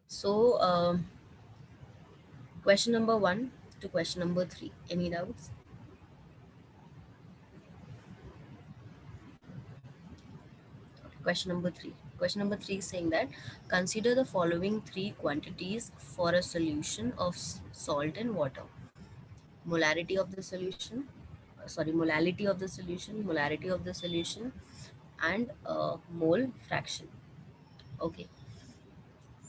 So question number 1 to question number 3, any doubts? Question number 3. Question number 3 is saying that consider the following three quantities for a solution of salt and water. Molarity of the solution, molality of the solution, molarity of the solution, and mole fraction. Okay.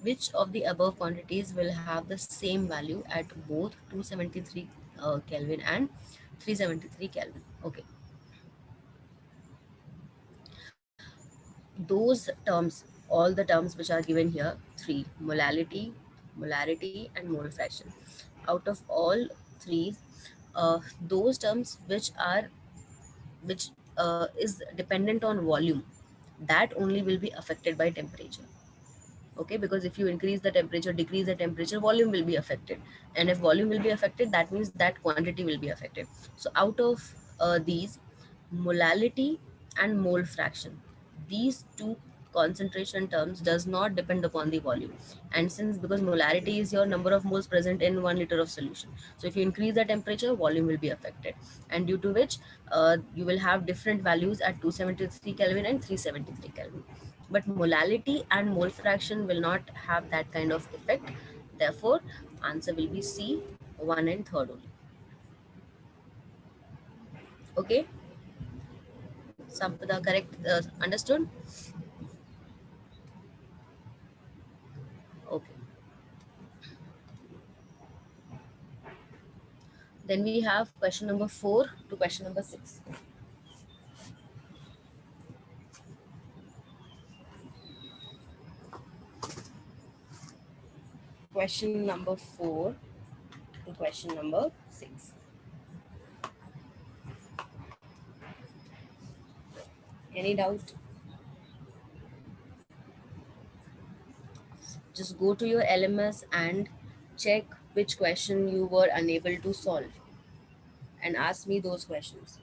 Which of the above quantities will have the same value at both 273 Kelvin and 373 Kelvin? Okay. Those terms, all the terms which are given here, three: molality, molarity, and mole fraction. Out of all three, those terms which is dependent on volume, that only will be affected by temperature. Okay, because if you increase the temperature, decrease the temperature, volume will be affected, and if volume will be affected, that means that quantity will be affected. So out of these, molality and mole fraction, these two concentration terms does not depend upon the volume. And since, because molarity is your number of moles present in 1 liter of solution, so if you increase the temperature, volume will be affected, and due to which you will have different values at 273 Kelvin and 373 Kelvin. But molality and mole fraction will not have that kind of effect. Therefore, answer will be C, 1 and 3rd only. Okay, Sampada, correct? Understood? Okay. Then we have question number 4 to question number 6. Question number 4 to question number 6. Any doubt? Just go to your LMS and check which question you were unable to solve and ask me those questions.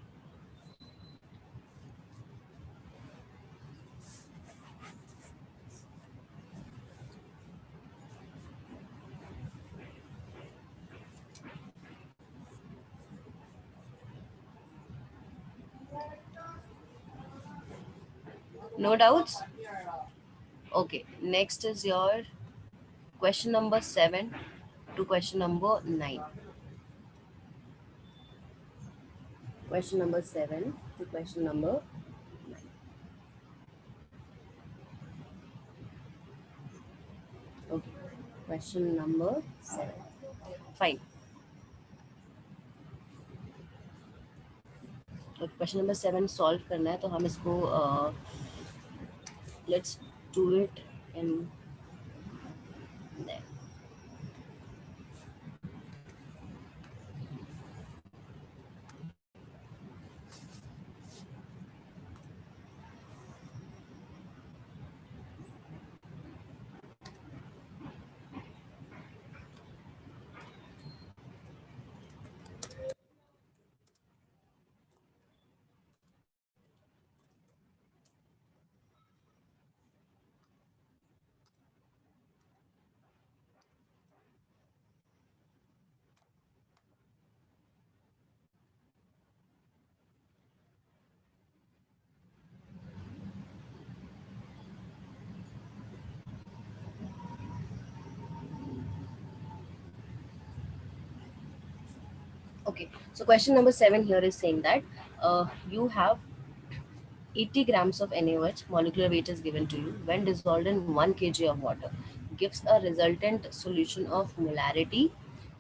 No doubts? Okay, next is your question number 7 to question number 9. Question number 7 to question number 9. Okay, question number 7. Fine. Okay, question number 7 solve करना है, तो हम इसको let's do it in there. Okay, so question number 7 here is saying that you have 80 grams of NaOH molecular weight is given to you when dissolved in 1 kg of water, gives a resultant solution of molarity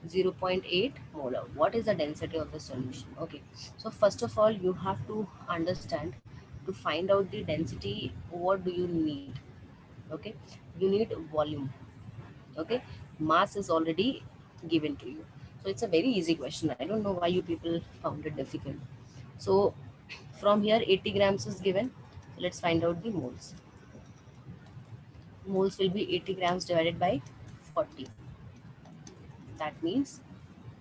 0.8 molar. What is the density of the solution? Okay, so first of all, you have to understand, to find out the density, what do you need? Okay, you need volume. Okay, mass is already given to you, so it's a very easy question. I don't know why you people found it difficult. So from here 80 grams is given. So let's find out the moles. Moles will be 80 grams divided by 40. That means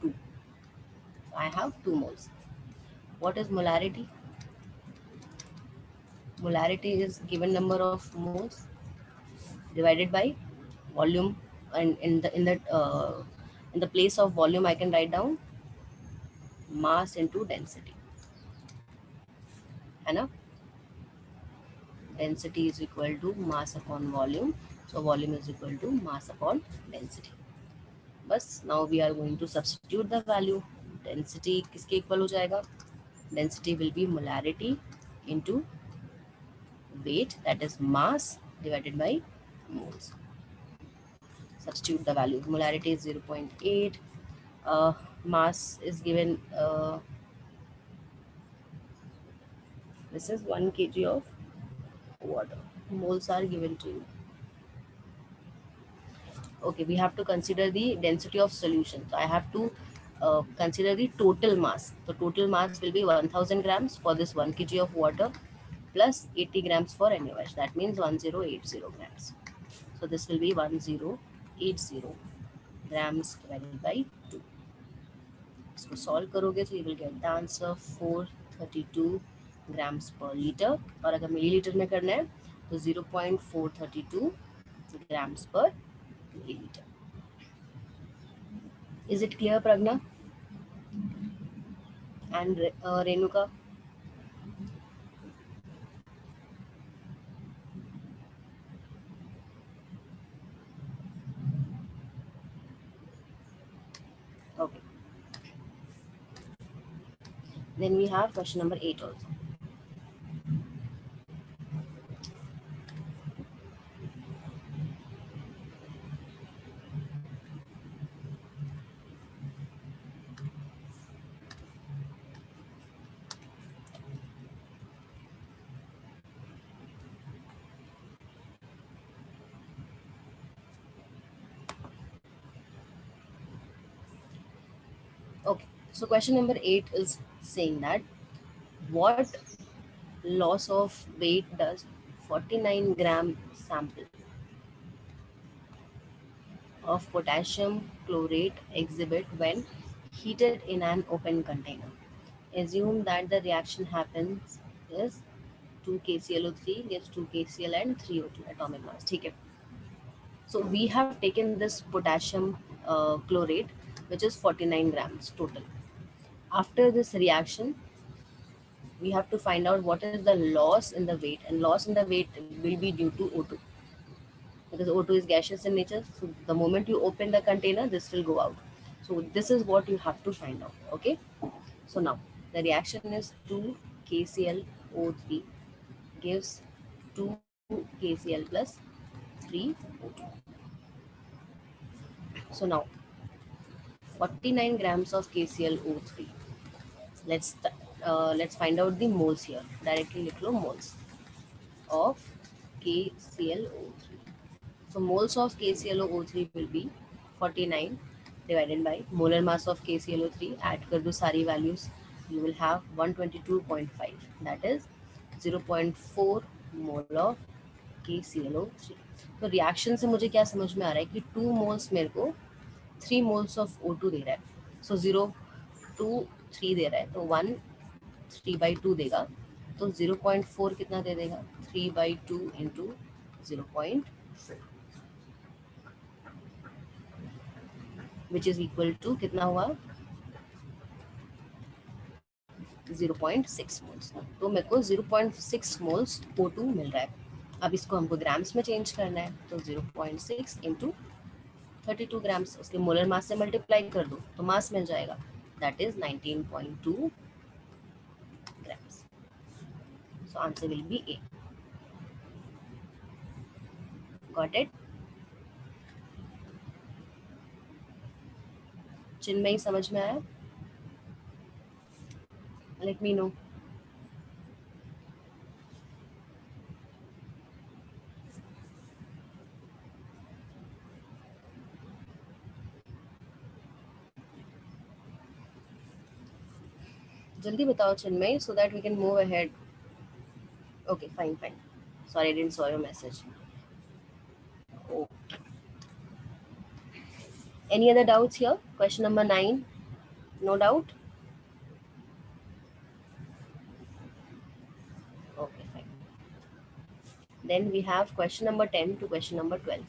2. So I have 2 moles. What is molarity? Molarity is given number of moles divided by volume. and in the place of volume I can write down mass into density, है ना? Density is equal to mass upon volume, so volume is equal to mass upon density. बस now we are going to substitute the value. Density किसके equal हो जाएगा? Density will be molarity into weight, that is mass, divided by moles. Substitute the value. Molarity is 0.8. Mass is given, this is 1 kg of water. Moles are given to you. Okay, we have to consider the density of solution. So I have to consider the total mass. So total mass will be 1000 grams for this 1 kg of water plus 80 grams for NaOH. That means 1080 grams. So this will be 1080 grams divided by 2. इसको solve करोगे तो you will get the answer 432 grams per liter. और अगर millilitre में करना है तो 0.432 grams per milliliter. Is it clear, Pragna and Renuka? Okay. Then we have question number 8 also. Okay. So question number 8 is saying that what loss of weight does 49-gram sample of potassium chlorate exhibit when heated in an open container? Assume that the reaction happens is 2 KClO3 gives 2 KCl and 3 O2 atomic mass. ठीक है. So we have taken this potassium chlorate, which is 49 grams total. After this reaction, we have to find out what is the loss in the weight, and loss in the weight will be due to O2, because O2 is gaseous in nature. So the moment you open the container, this will go out. So this is what you have to find out. Okay. So now the reaction is 2 KClO3 gives 2 KCl plus 3 O2. So now 49 grams of KClO3. Let's find out the moles here. Directly लिख लो moles of KClO3. So moles of KClO3 will be 49 divided by molar mass of KClO3. Add कर दो सारी values. You will have 122.5. That is 0.4 mole of KClO3. तो reaction से मुझे क्या समझ में आ रहा है कि 2 moles मेरे को 3 moles of O2 दे रहा है. So 0 2 3 दे रहा है, तो 1 3/2 देगा. तो 0.4 कितना दे देगा? 3/2 into 0.4, which is equal to कितना हुआ? 0.6 मोल्स. तो मेरे को 0.6 मोल्स O2 मिल रहा है. अब इसको हमको ग्राम्स में चेंज करना है, तो 0.6 इंटू 32 ग्राम्स उसके मोलर मास से मल्टीप्लाई कर दो तो मास मिल जाएगा. That is 19.2 grams. So answer will be A. Got it? Chinmayi समझ में आया? Let me know. जल्दी बताओ Chinmayi, so that we can move ahead. Okay, fine. Sorry, I didn't saw your message. Oh. Any other doubts here? Question number 9. No doubt? Okay, fine. Then we have question number 10 to question number 12.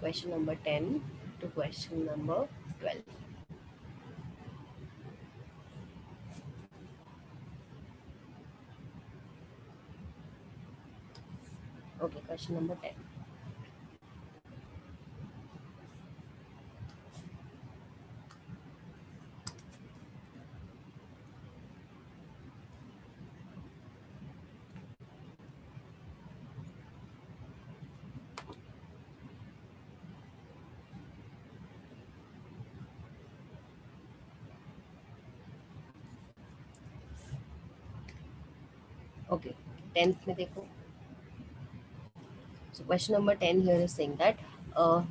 question number 10 to question number 12. Okay, question number 10. Okay, 10th में देखो. So question number 10 here is saying that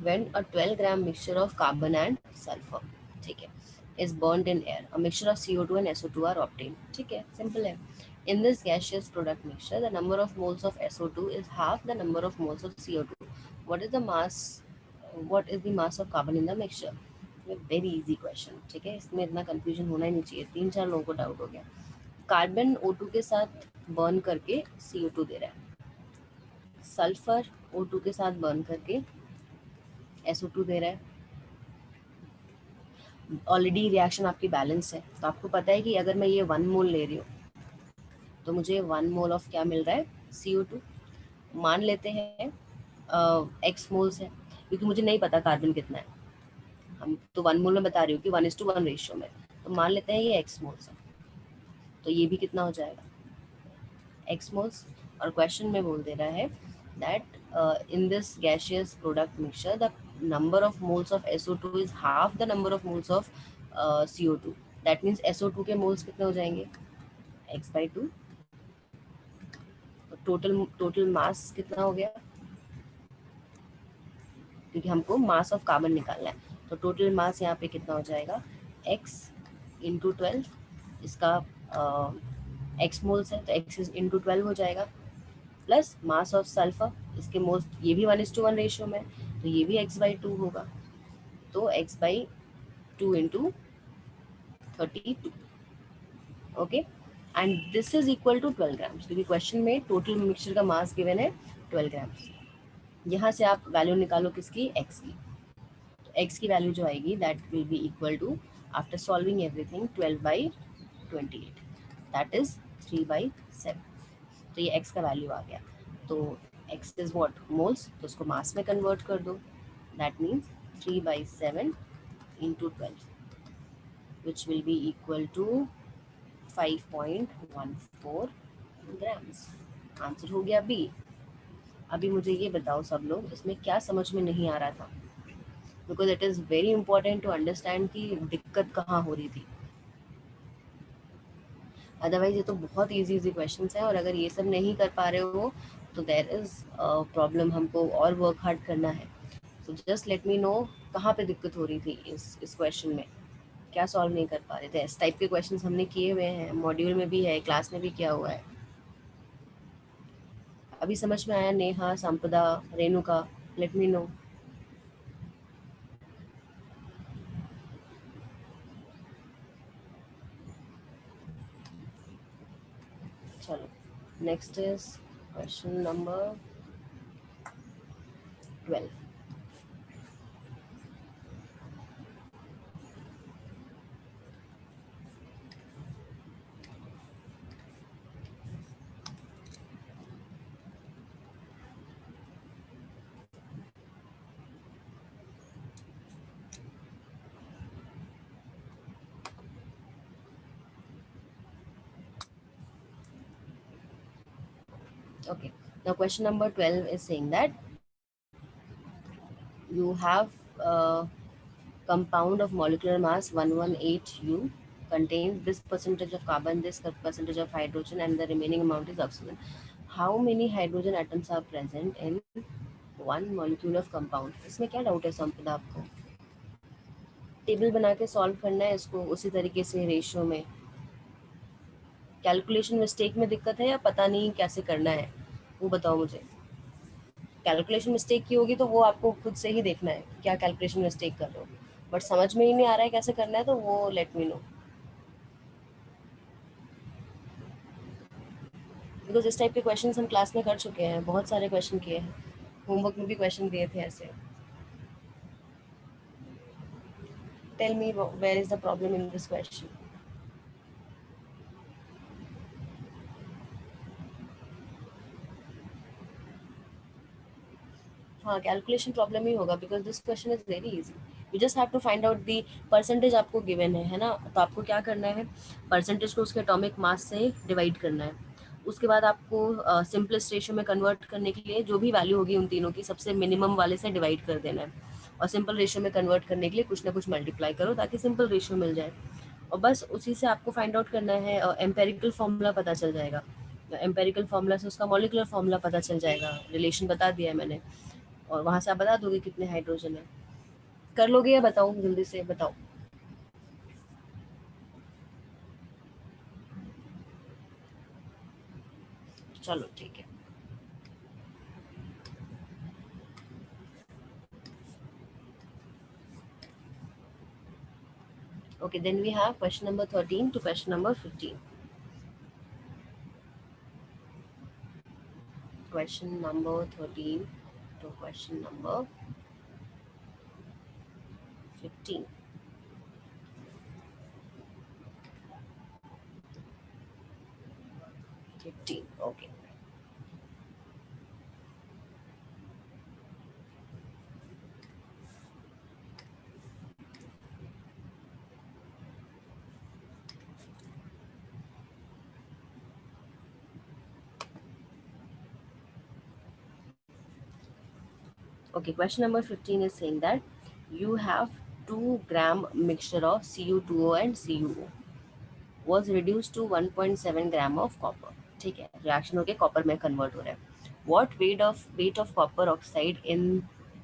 when a 12-gram mixture of carbon and sulfur, ठीक है, is burnt in air, a mixture of CO2 and SO2 are obtained. ठीक है, simple है. In this gaseous product mixture, the number of moles of SO2 is half the number of moles of CO2. What is the mass? What is the mass of carbon in the mixture? Very easy question. ठीक है, इसमें इतना confusion होना ही नहीं चाहिए. 3-4 लोगों को doubt हो गया. कार्बन O2 के साथ बर्न करके CO2 दे रहा है, सल्फर O2 के साथ बर्न करके SO2 दे रहा है. ऑलरेडी रिएक्शन आपकी बैलेंस है, तो आपको पता है कि अगर मैं ये 1 मोल ले रही हूँ तो मुझे 1 मोल ऑफ क्या मिल रहा है, CO2. मान लेते हैं x मोल्स है, क्योंकि मुझे नहीं पता कार्बन कितना है. हम तो 1 मोल में बता रही हूँ कि 1:1 रेशियो में, तो मान लेते हैं ये x मोल्स है, तो ये भी कितना हो जाएगा, x मोल्स. और क्वेश्चन में बोल दे रहा है that in this gaseous product mixture the number of moles of SO2 is half the number of moles of CO2. that means SO2 के moles कितने हो जाएंगे, x/2. टोटल मास कितना हो गया, क्योंकि हमको मास ऑफ कार्बन निकालना है, तो टोटल मास यहाँ पे कितना हो जाएगा, x इंटू 12. इसका x मोल्स है तो x इंटू 12 हो जाएगा, प्लस मास ऑफ सल्फर, इसके मोल्स, ये भी 1:1 रेशियो में, तो ये भी x/2 होगा, तो x/2 into 32. Okay, and this is equal to 12 grams, क्योंकि क्वेश्चन में टोटल मिक्सचर का मास गिवन है 12 ग्राम्स. यहाँ से आप वैल्यू निकालो किसकी, x की. तो x की वैल्यू जो आएगी that will be equal to, after solving everything, 12/28, that is 3/7. तो ये x का वैल्यू आ गया. तो x इज व्हाट, मोल्स, तो उसको मास में कन्वर्ट कर दो, that means 3/7 into 12, which will be equal to 5.14 grams. Answer हो गया बी. अभी मुझे ये बताओ सब लोग, इसमें क्या समझ में नहीं आ रहा था, because it is very important to understand कि दिक्कत कहाँ हो रही थी. अदरवाइज ये तो बहुत इजी क्वेश्चंस हैं, और अगर ये सब नहीं कर पा रहे हो तो देयर इज प्रॉब्लम, हमको और वर्क हार्ड करना है. तो जस्ट लेट मी नो कहाँ पे दिक्कत हो रही थी इस क्वेश्चन में, क्या सॉल्व नहीं कर पा रहे थे. इस टाइप के क्वेश्चंस हमने किए हुए हैं, मॉड्यूल में भी है, क्लास में भी किया हुआ है. अभी समझ में आया नेहा, संपदा, रेणुका, लेट मी नो. चलो, next is question number 12. Okay, now question number 12 is saying that you have a compound of molecular mass 118U contains this percentage of carbon, this percentage of hydrogen, and the remaining amount is oxygen. How many hydrogen atoms are present in one molecule of compound? इसमें क्या doubt है संपदा आपको? Table बना के solve करना है इसको उसी तरीके से रेशियो में. कैलकुलेशन मिस्टेक में दिक्कत है या पता नहीं कैसे करना है, वो बताओ मुझे. कैलकुलेशन मिस्टेक की होगी तो वो आपको खुद से ही देखना है क्या कैलकुलेशन मिस्टेक कर रहे हो, बट समझ में ही नहीं आ रहा है कैसे करना है तो वो लेट मी नो, बिकॉज इस टाइप के क्वेश्चन हम क्लास में कर चुके हैं, बहुत सारे क्वेश्चन किए हैं, होमवर्क में भी क्वेश्चन दिए थे ऐसे. Tell me where is the problem in this question. हाँ, कैलकुलेशन प्रॉब्लम ही होगा because this question is very easy. You just have to find out the percentage. आपको गिवन है ना, तो आपको क्या करना है, परसेंटेज को उसके एटॉमिक मास से डिवाइड करना है. उसके बाद आपको सिंपलेस्ट रेशियो में कन्वर्ट करने के लिए जो भी वैल्यू होगी उन तीनों की सबसे मिनिमम वाले से डिवाइड कर देना है, और सिंपल रेशियो में कन्वर्ट करने के लिए कुछ ना कुछ मल्टीप्लाई करो ताकि सिंपल रेशियो मिल जाए. और बस उसी से आपको फाइंड आउट करना है. एम्पेरिकल फॉर्मूला पता चल जाएगा. एम्पेरिकल फॉर्मूला से उसका मॉलिकुलर फॉर्मूला पता चल जाएगा. रिलेशन बता दिया है मैंने, और वहां से आप बता दोगे कितने हाइड्रोजन है. कर लोगे या बताओ, जल्दी से बताओ. चलो ठीक है. Okay, then we have question number 13 to question number 15. Question number 13 to question number 15. Okay. Okay, question number 15 is saying that you have 2 gram mixture of Cu2O and CuO was reduced to 1.7 gram of copper. ठीक है, reaction होके copper में convert हो रहा है. What weight of copper oxide in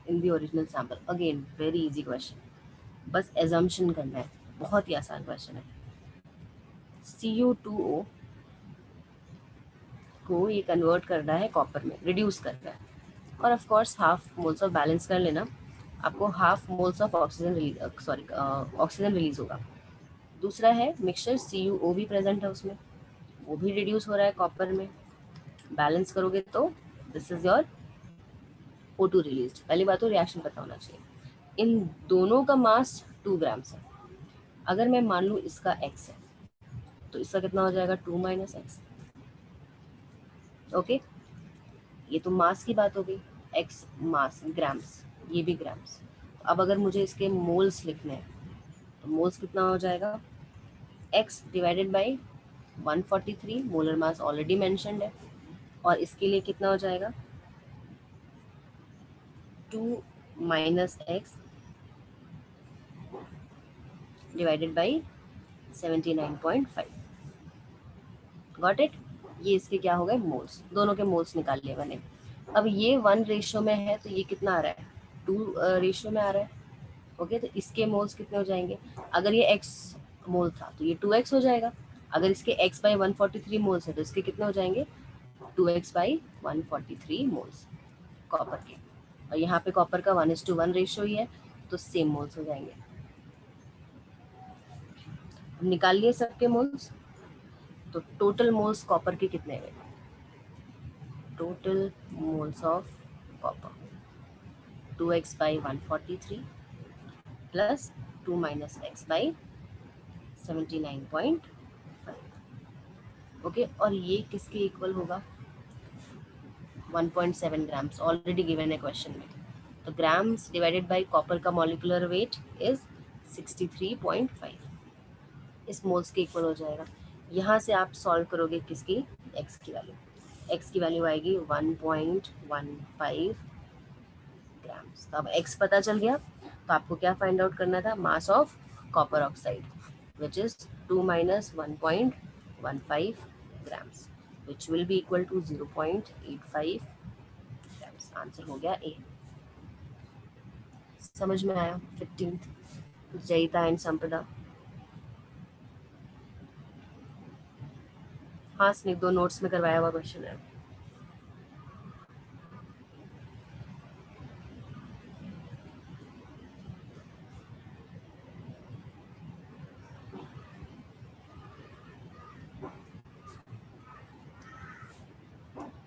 the original sample? Again, very easy question. बस assumption करना है, बहुत ही आसान क्वेश्चन है. Cu2O को ये कन्वर्ट कर रहा है कॉपर में, रिड्यूस कर रहा है, और of course half moles of balance कर लेना, आपको half moles of oxygen release होगा. दूसरा है मिक्सचर CuO भी प्रेजेंट है उसमें, वो भी रिड्यूस हो रहा है कॉपर में. बैलेंस करोगे तो this is your O2 release. पहली बात तो रिएक्शन पता होना चाहिए. इन दोनों का मास 2 ग्राम्स है. अगर मैं मान लूँ इसका x है तो इसका कितना हो जाएगा, 2 - x. ओके, ये तो मास की बात हो गई. x मास ग्राम्स, ये भी ग्राम्स. अब अगर मुझे इसके मोल्स लिखने हैं तो मोल्स कितना हो जाएगा, x divided by 143. Molar mass already mentioned है, और इसके लिए कितना हो जाएगा, 2 - x divided by 79.5. Got it. ये इसके क्या हो गए, मोल्स. दोनों के मोल्स निकाल लिए मैंने. अब ये 1 रेशियो में है तो ये कितना आ रहा है, 2 रेशियो में आ रहा है. ओके, तो इसके मोल्स कितने हो जाएंगे, अगर ये x मोल था तो ये 2x हो जाएगा. अगर इसके x बाई 143 मोल्स है तो इसके कितने हो जाएंगे, 2x बाई 143 मोल्स कॉपर के. और यहाँ पे कॉपर का 1:1 रेशियो ही है तो सेम मोल्स हो जाएंगे. निकाल लिए सबके मोल्स, तो टोटल मोल्स कॉपर के कितने हैं, total moles of copper 2x by 143 plus 2 - x by 79.5. Okay, और ये किसके इक्वल होगा, 1.7 ग्राम्स ऑलरेडी गिवन है क्वेश्चन में. तो ग्राम्स डिवाइडेड बाय कॉपर का मॉलिक्यूलर वेट इज 63.5. इस मोल्स के इक्वल हो जाएगा. यहाँ से आप सॉल्व करोगे किसकी, x की वैल्यू. x की वैल्यू आएगी 1.15 ग्राम्स. तो अब x पता चल गया, तो आपको क्या फाइंड आउट करना था, mass of copper oxide which is 2 - 1.15 grams which will be equal to 0.85 grams. Answer हो गया A. समझ में आया. 15th जयिता एंड संपदा. हाँ स्निग्ध, 2 नोट्स में करवाया हुआ क्वेश्चन है.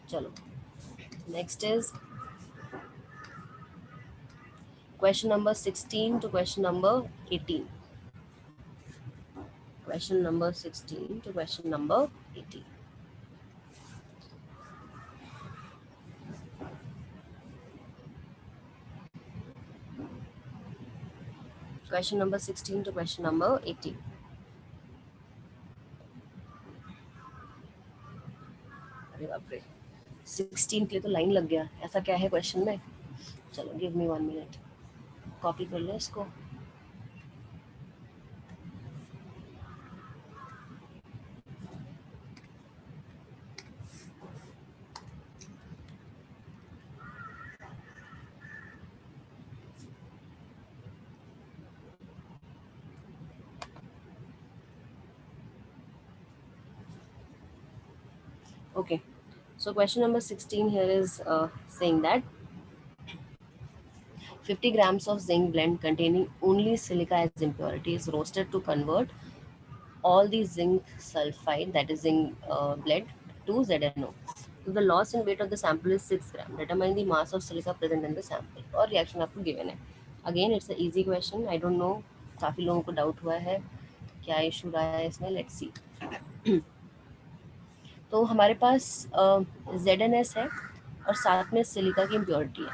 चलो next is question number 16 to question number 18. Question number 16 to question number 18. Question number 16 to question number 18. अरे बाप रे, 16 के लिए तो लाइन लग गया, ऐसा क्या है क्वेश्चन में? चलो गिव मी 1 मिनट, कॉपी कर लो इसको. Okay, so question number 16 here is saying that 50 grams of zinc blend containing only silica as impurity is roasted to convert all the zinc sulfide, that is zinc blend, to ZnO. So the loss in weight of the sample is 6 gram. Determine the mass of silica present in the sample. और reaction आपको given है. Again it's an easy question. I don't know, काफ़ी लोगों को doubt हुआ है क्या issue रहा है इसमें. Let's see. तो हमारे पास ZnS है और साथ में सिलिका की इम्प्योरिटी है.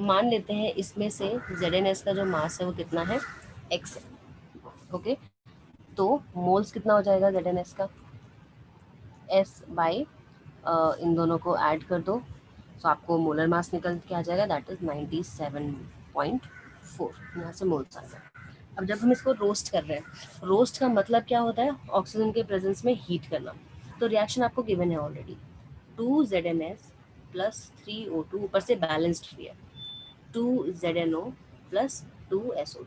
मान लेते हैं इसमें से ZnS का जो मास है वो कितना है, x है. ओके, तो मोल्स कितना हो जाएगा ZnS का, S बाई इन दोनों को ऐड कर दो, तो आपको मोलर मास निकल के आ जाएगा, दैट इज 97.4. यहाँ से मोल्स आ गए. अब जब हम इसको रोस्ट कर रहे हैं, रोस्ट का मतलब क्या होता है, ऑक्सीजन के प्रेजेंस में हीट करना. तो रिएक्शन आपको गिवन है ऑलरेडी, 2 ZnS प्लस 3 O2, ऊपर से बैलेंस्ड भी है, 2 ZnO प्लस 2 SO2.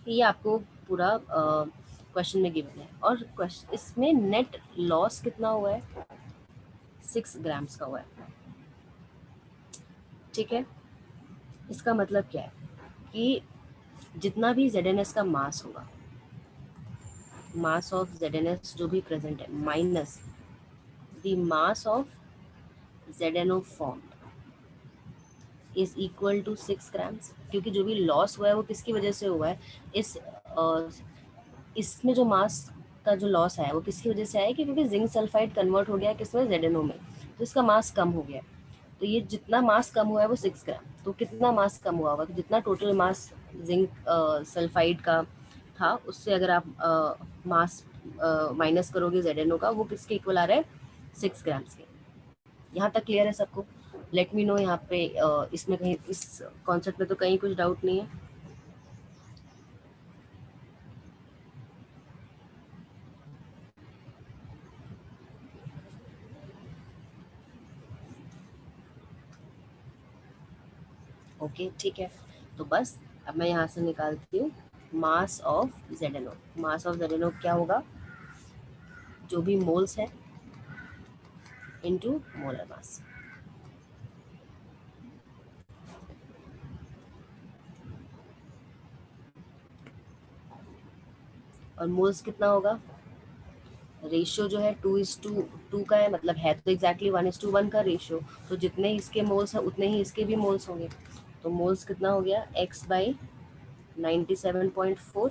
ये आपको पूरा क्वेश्चन में गिवन है. और इसमें नेट लॉस कितना हुआ है, 6 ग्राम्स का हुआ है. ठीक है, इसका मतलब क्या है कि जितना भी ZnS का मास होगा, मास ऑफ ZnS जो भी प्रेजेंट है, minus the mass of ZnO form is equal to 6 grams. क्योंकि जो भी लॉस हुआ है वो किसकी वजह से हुआ है, इसमें जो मास का जो लॉस है वो किसकी वजह से आया है, क्योंकि जिंक सल्फाइड कन्वर्ट हो गया किसमें, ZnO में, तो इसका मास कम हो गया. तो ये जितना मास कम हुआ है वो 6 ग्राम. तो कितना मास कम हुआ होगा, तो जितना टोटल मास जिंक सल्फाइड का था उससे अगर आप मास माइनस करोगे ZnO का, वो किसके इक्वल आ रहा है, 6 ग्राम्स के. यहाँ तक क्लियर है सबको? लेट मी नो यहाँ पे इसमें कहीं इस कॉन्सेप्ट में तो कहीं कुछ डाउट नहीं है. ओके ठीक है, तो बस अब मैं यहाँ से निकालती हूँ मास of ZnO. Mass of ZnO क्या होगा, जो भी मोल्स है इनटू मोलर मास. और मोल्स कितना होगा, रेशियो जो है 2:2 का है, मतलब है तो एग्जैक्टली 1:1 का रेशियो. तो जितने इसके मोल्स हैं उतने ही इसके भी मोल्स होंगे. तो मोल्स कितना हो गया, x बाई 97.4.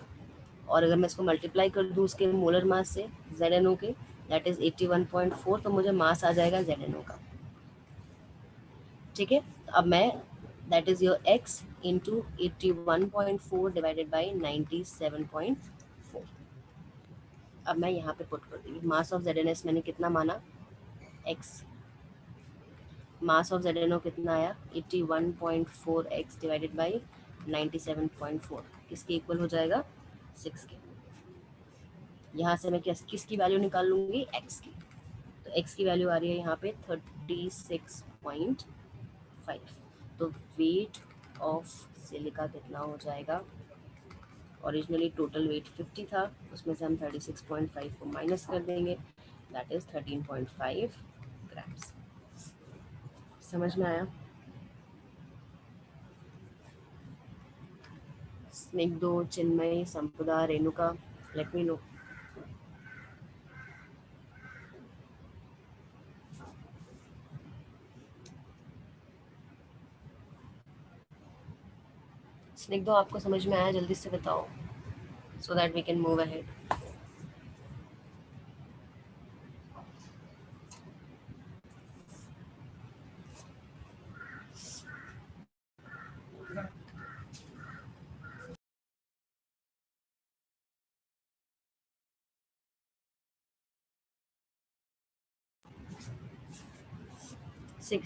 और अगर मैं इसको मल्टीप्लाई कर दूँ उसके मोलर मास से ZnO के, दैट इज 81.4, तो मुझे मास आ जाएगा ZnO का. ठीक है, अब मैं that is your x into 81.4 divided by 97.4. अब मैं यहाँ पे पुट कर दूँगी मास ऑफ ZnS मैंने कितना माना, x. मास ऑफ ZnO कितना आया, 81.4 x डिवाइडेड बाई 97.4, किसके इक्वल हो जाएगा, 6 के. यहाँ से मैं किसकी वैल्यू निकाल लूँगी, x की. तो x की वैल्यू आ रही है यहाँ पे 36.5. तो वेट ऑफ सिलिका कितना हो जाएगा, ओरिजिनली टोटल वेट 50 था, उसमें से हम 36.5 को माइनस कर देंगे, दैट इज 13.5 ग्राम्स. समझ में आया? स्निग्धो, चिन्मय, संपदा, रेणुका, लेट मी नो. स्निग्धो आपको समझ में आया? जल्दी से बताओ so that we can move ahead.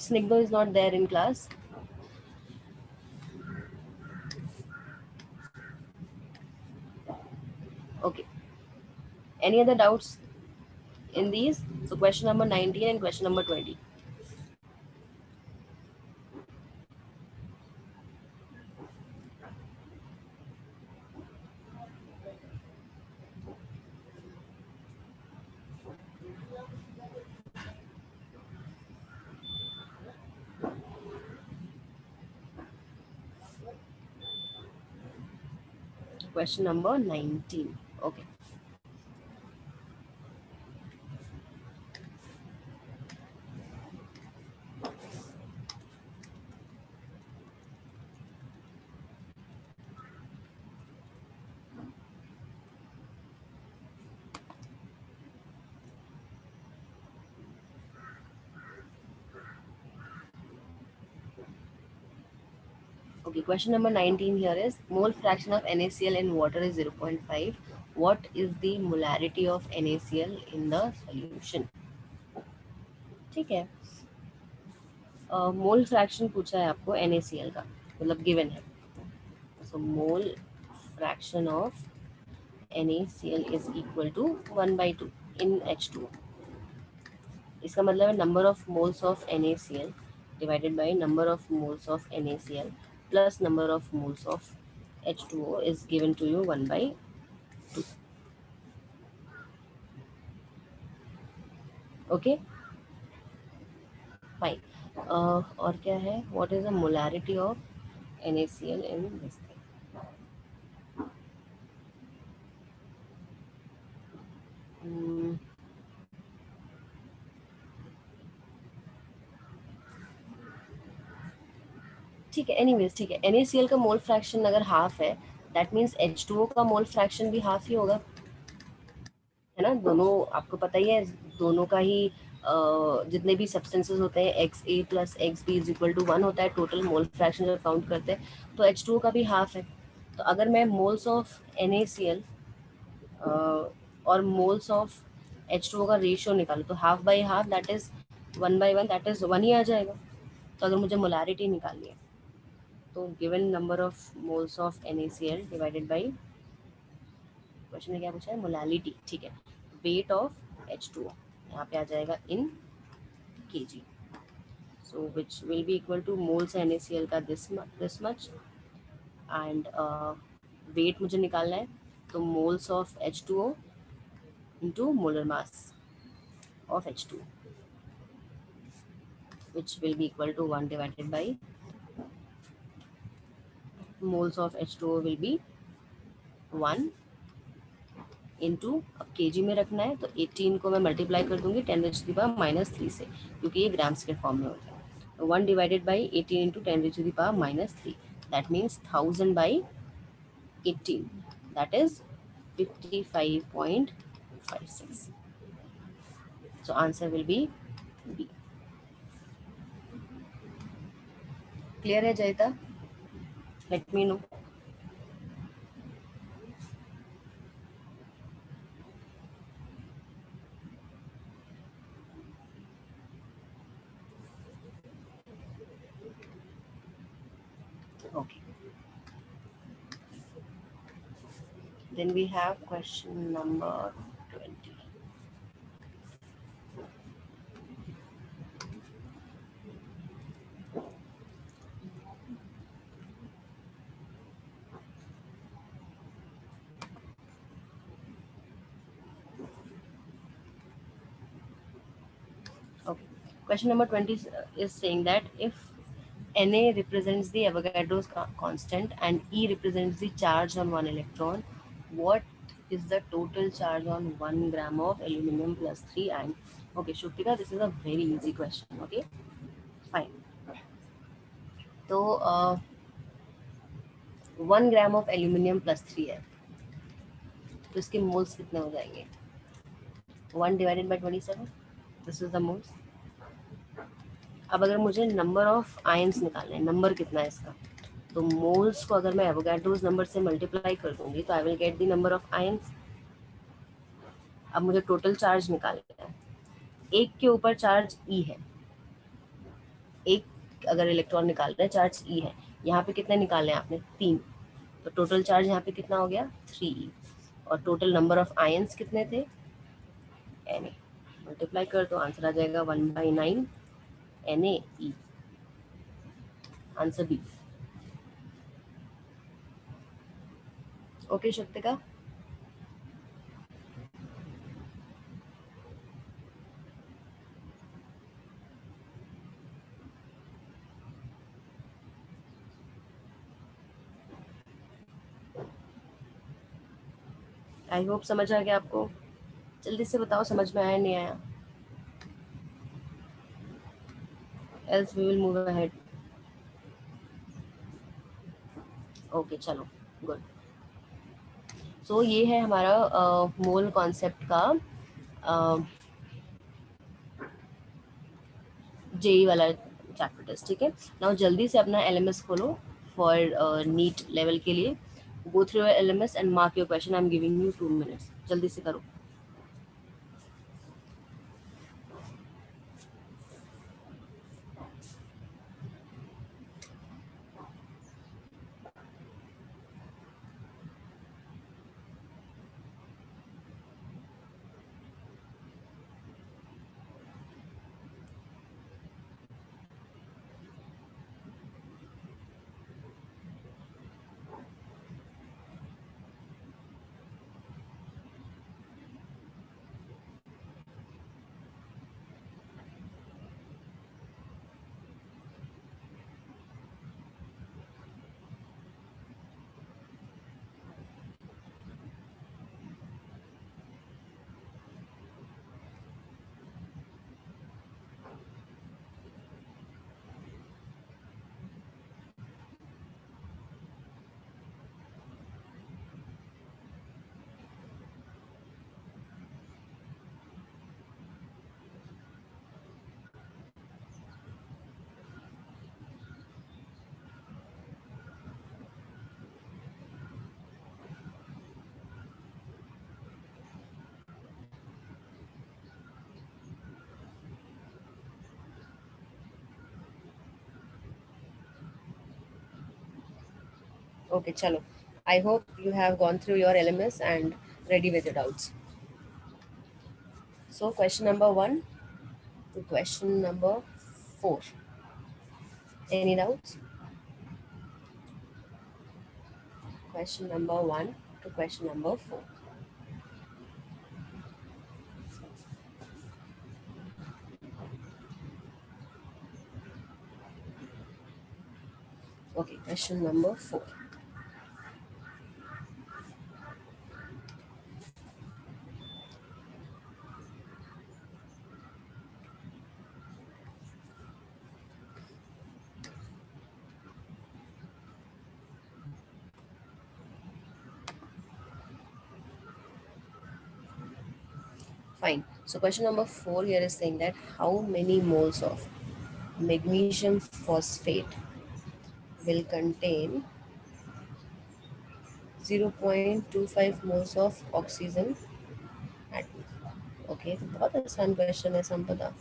Snigdho is not there in class. Okay. Any other doubts in these? So question number 19 and question number 20. Question number 19. Okay. Okay, question number 19 here is mole fraction of NaCl in water is 0.5. What is the molarity of NaCl in the solution? ठीक है, mole fraction पूछा है आपको NaCl का, मतलब given है. So mole fraction of NaCl is equal to 1/2 in H2O. इसका मतलब है number of moles of NaCl divided by number of moles of NaCl plus number of moles of H2O is given to you 1/2. Okay, fine. और क्या है? What is the molarity of NaCl in this thing? ठीक है, anyways ठीक है. NaCl का mole fraction अगर half है, दैट मीन्स H2O का मोल फ्रैक्शन भी हाफ ही होगा, है ना. दोनों आपको पता ही है, दोनों का ही जितने भी सब्सटेंसेस होते हैं XA + XB is equal to 1 होता है टोटल मोल फ्रैक्शन जब काउंट करते हैं, तो H2O का भी हाफ है. तो अगर मैं मोल्स ऑफ NaCl और मोल्स ऑफ H2O का रेशियो निकालूँ तो half by half that is 1/1, that is 1 ही आ जाएगा. तो अगर मुझे मोलारिटी निकालनी है तो given number of moles of NaCl divided by, question में क्या पूछा है? मोलालिटी. ठीक है, वेट ऑफ H2O यहाँ पे आ जाएगा इन kg. So which will be equal to moles NaCl का this much and weight मुझे निकालना है, तो moles of H2O into molar mass of H2O which will be equal to 1 divided by moles of H2O will be 1 into, अब KG में रखना है तो 18 को मैं मल्टीप्लाई कर दूंगी 10⁻³ से, क्योंकि ये ग्राम्स के फॉर्म में होता है. 1 divided by 18 into 10⁻³ that means 1000/18 that is 55.56. So answer will be B. Clear है Jayata? Let me know. Okay. Then we have question number 20. Okay. Question number 20 is saying that if Na represents the Avogadro's constant and E represents the charge on one electron, what is the total charge on 1 gram of aluminum plus 3 iron? Okay, Shuktika, this is a very easy question. Okay, fine. तो 1 gram of aluminium +3 है, तो इसके moles कितने हो जाएंगे? 1 divided by 27, this is the moles. अब अगर मुझे नंबर ऑफ आयंस निकालना है, नंबर कितना है इसका, तो मोल्स को अगर मैं एवोगाड्रोस नंबर से मल्टीप्लाई कर दूंगी तो I will get the number of ions. अब मुझे टोटल चार्ज निकालना है। एक के ऊपर चार्ज ई है, एक अगर इलेक्ट्रॉन निकाल रहे हैं चार्ज ई है, यहाँ पे कितने निकालने हैं आपने? 3, तो टोटल चार्ज यहाँ पे कितना हो गया? 3। और टोटल नंबर ऑफ आयंस कितने थे? Na। मल्टीप्लाई कर तो आंसर आ जाएगा 1/9 NaE। Answer B. Okay Shaktika, I hope समझ आ गया आपको। जल्दी से बताओ समझ में आया नहीं आया, else we will move ahead. Okay चलो गुड। सो ये है हमारा मोल कॉन्सेप्ट का जेई वाला चैप्टर टेस्ट, ठीक है। नाउ जल्दी से अपना एलएमएस खोलो फॉर नीट लेवल के लिए। गो through your LMS and mark your question. I am giving you 2 minutes, जल्दी से करो। Okay, chalo. I hope you have gone through your LMS and ready with your doubts. So question number 1 to question number 4. Any doubts? Question number 1 to question number 4. Okay, question number 4. Fine. So question number 4 here is saying that how many moles of magnesium phosphate will contain 0.25 moles of oxygen atoms. Okay, तो बहुत आसान question है संपदा।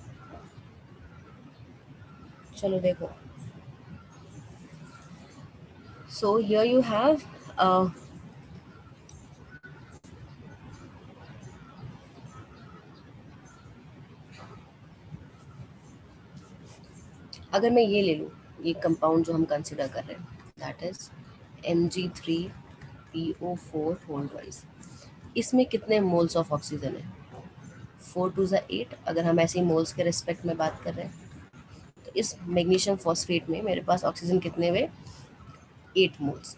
चलो देखो। So here you have अगर मैं ये ले लूँ, ये कंपाउंड जो हम कंसिडर कर रहे हैं, that is Mg3PO4 whole twice, इसमें कितने मोल्स ऑफ ऑक्सीजन है? 4 2 8। अगर हम ऐसे ही मोल्स के रिस्पेक्ट में बात कर रहे हैं तो इस मैग्नीशियम फॉस्फेट में मेरे पास ऑक्सीजन कितने हुए? 8 मोल्स।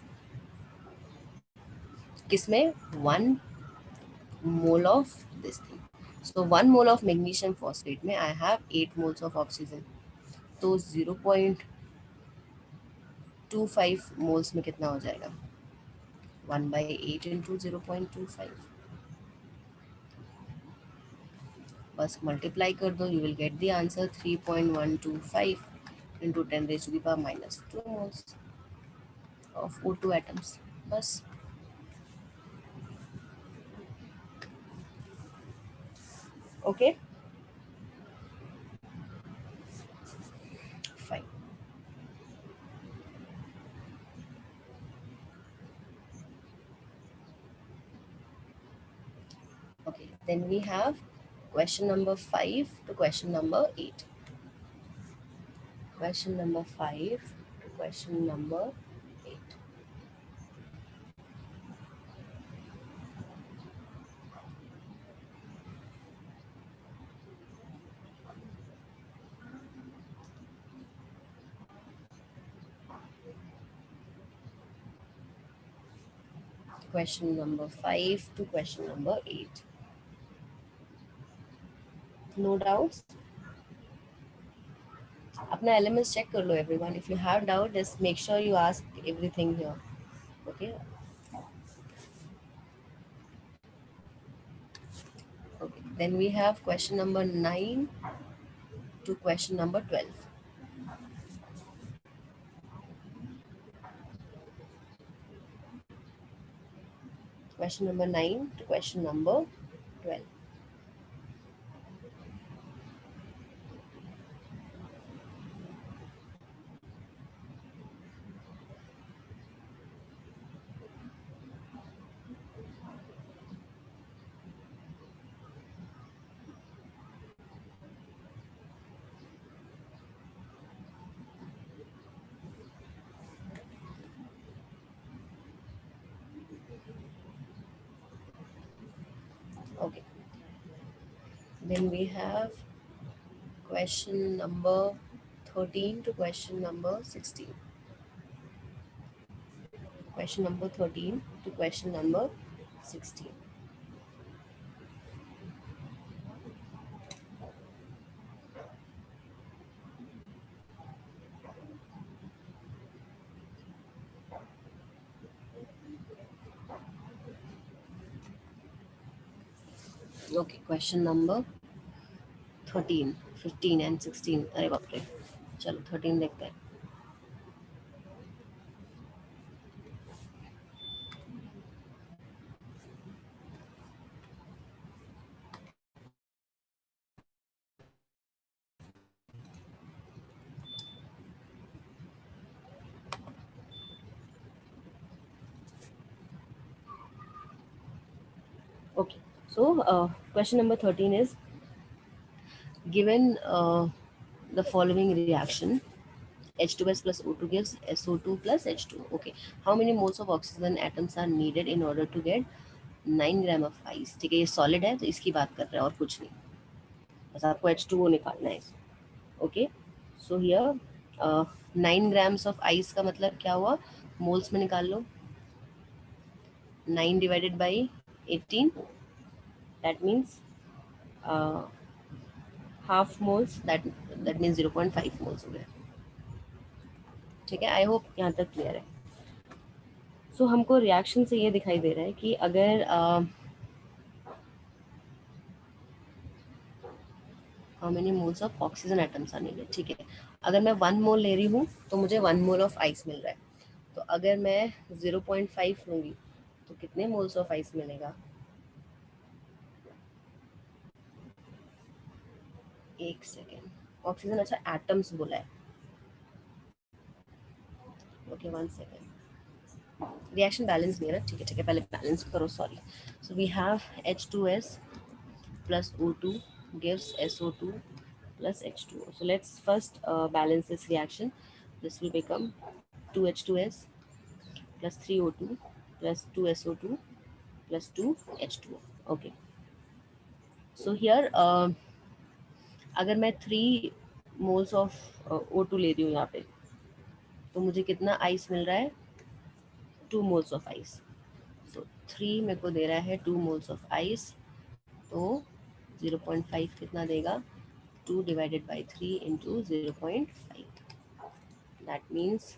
किसमें? 1 mole of this thing. So 1 mole of magnesium phosphate में I have 8 moles of oxygen. तो 0.25 मोल्स में कितना हो जाएगा? 1/8 इंटू 0.25, बस मल्टीप्लाई कर दो, you will get the answer 3.125 into 10⁻⁻² moles of O2 atoms. बस. Okay, fine. Okay, then we have question number 5 to question number 8. Question number 5 to question number 8. Question number 5 to question number 8. No doubts? अपना LMS check कर लो everyone. If you have doubt, just make sure you ask everything here. Okay. Okay. Then we have question number 9 to question number 12. Question number 9 to question number 12. Okay. Then we have question number 13 to question number 16. Question number 13 to question number 16. Okay, question number 13, 15 and 16. अरे बाप रे, चलो 13 देखते हैं. Okay, so question number 13 is given the following reaction, H2S plus O2 gives SO2 plus H2. Okay, how many moles of oxygen atoms are needed in order to get 9 gram of ice? ठीक है, ये solid है तो इसकी बात कर रहे हैं और कुछ नहीं, बस आपको H2O निकालना है. Okay, so here 9 grams of ice का मतलब क्या हुआ? मोल्स में निकाल लो. 9 divided by 18, that means half moles, that means 0.5 moles हो गए. ठीक है, आई होप यहाँ तक क्लियर है. सो हमको रिएक्शन से ये दिखाई दे रहा है कि अगर how many moles of oxygen atoms are needed. ठीक है, अगर मैं 1 मोल ले रही हूँ तो मुझे 1 मोल ऑफ आइस मिल रहा है. तो अगर मैं 0.5 लूँगी तो कितने मोल्स ऑफ आइस मिलेगा? एक सेकेंड, ऑक्सीजन, अच्छा एटम्स बोला है. ओके, 1 सेकेंड, रिएक्शन बैलेंस नहीं है ना. ठीक है ठीक है, पहले बैलेंस करो, sorry. So we have H2S plus O2 gives SO2 plus H2O. So let's first balance this reaction. This will become 2H2S plus 3O2 plus 2SO2 plus 2H2O. Okay. So here अगर मैं 3 moles of O2 ले रही हूँ यहाँ पे, तो मुझे कितना आइस मिल रहा है? 2 मोल्स ऑफ आइस. सो 3 मेरे को दे रहा है 2 मोल्स ऑफ आइस, तो 0.5 कितना देगा? 2 divided by 3 into 0.5, that means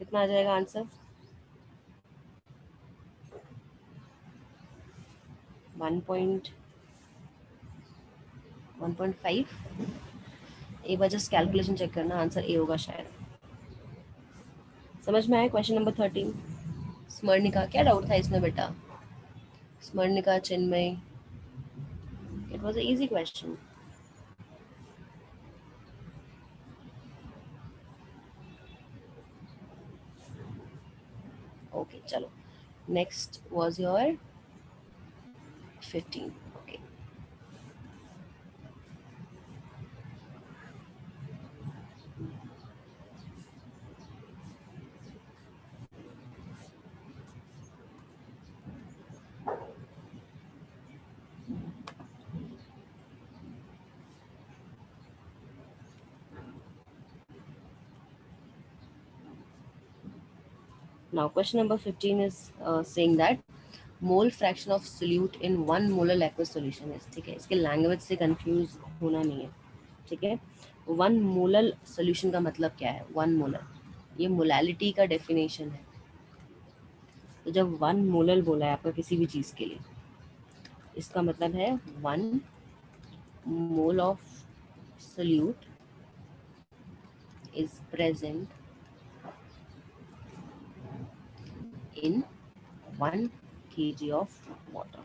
कितना आ जाएगा आंसर? 1.5। एक बार जस्ट कैलकुलेशन चेक करना, आंसर ए होगा शायद। समझ में आया क्वेश्चन नंबर 13? स्मरणिका, क्या डाउट था इसमें बेटा? Smaranika, Chinmay, it was a easy question. Okay चलो, next was your 15। Okay, now question number 15 is saying that mole fraction of solute in 1 molar aqueous solution is, ठीक है, इसके लैंग्वेज से कंफ्यूज होना नहीं है, ठीक है। 1 मोलर सोल्यूशन का मतलब क्या है? 1 मोलर, ये मोलैलिटी का डेफिनेशन है। तो जब 1 मोलर बोला है आपका किसी भी चीज के लिए, इसका मतलब है 1 mole of solute is present in 1 kg of water,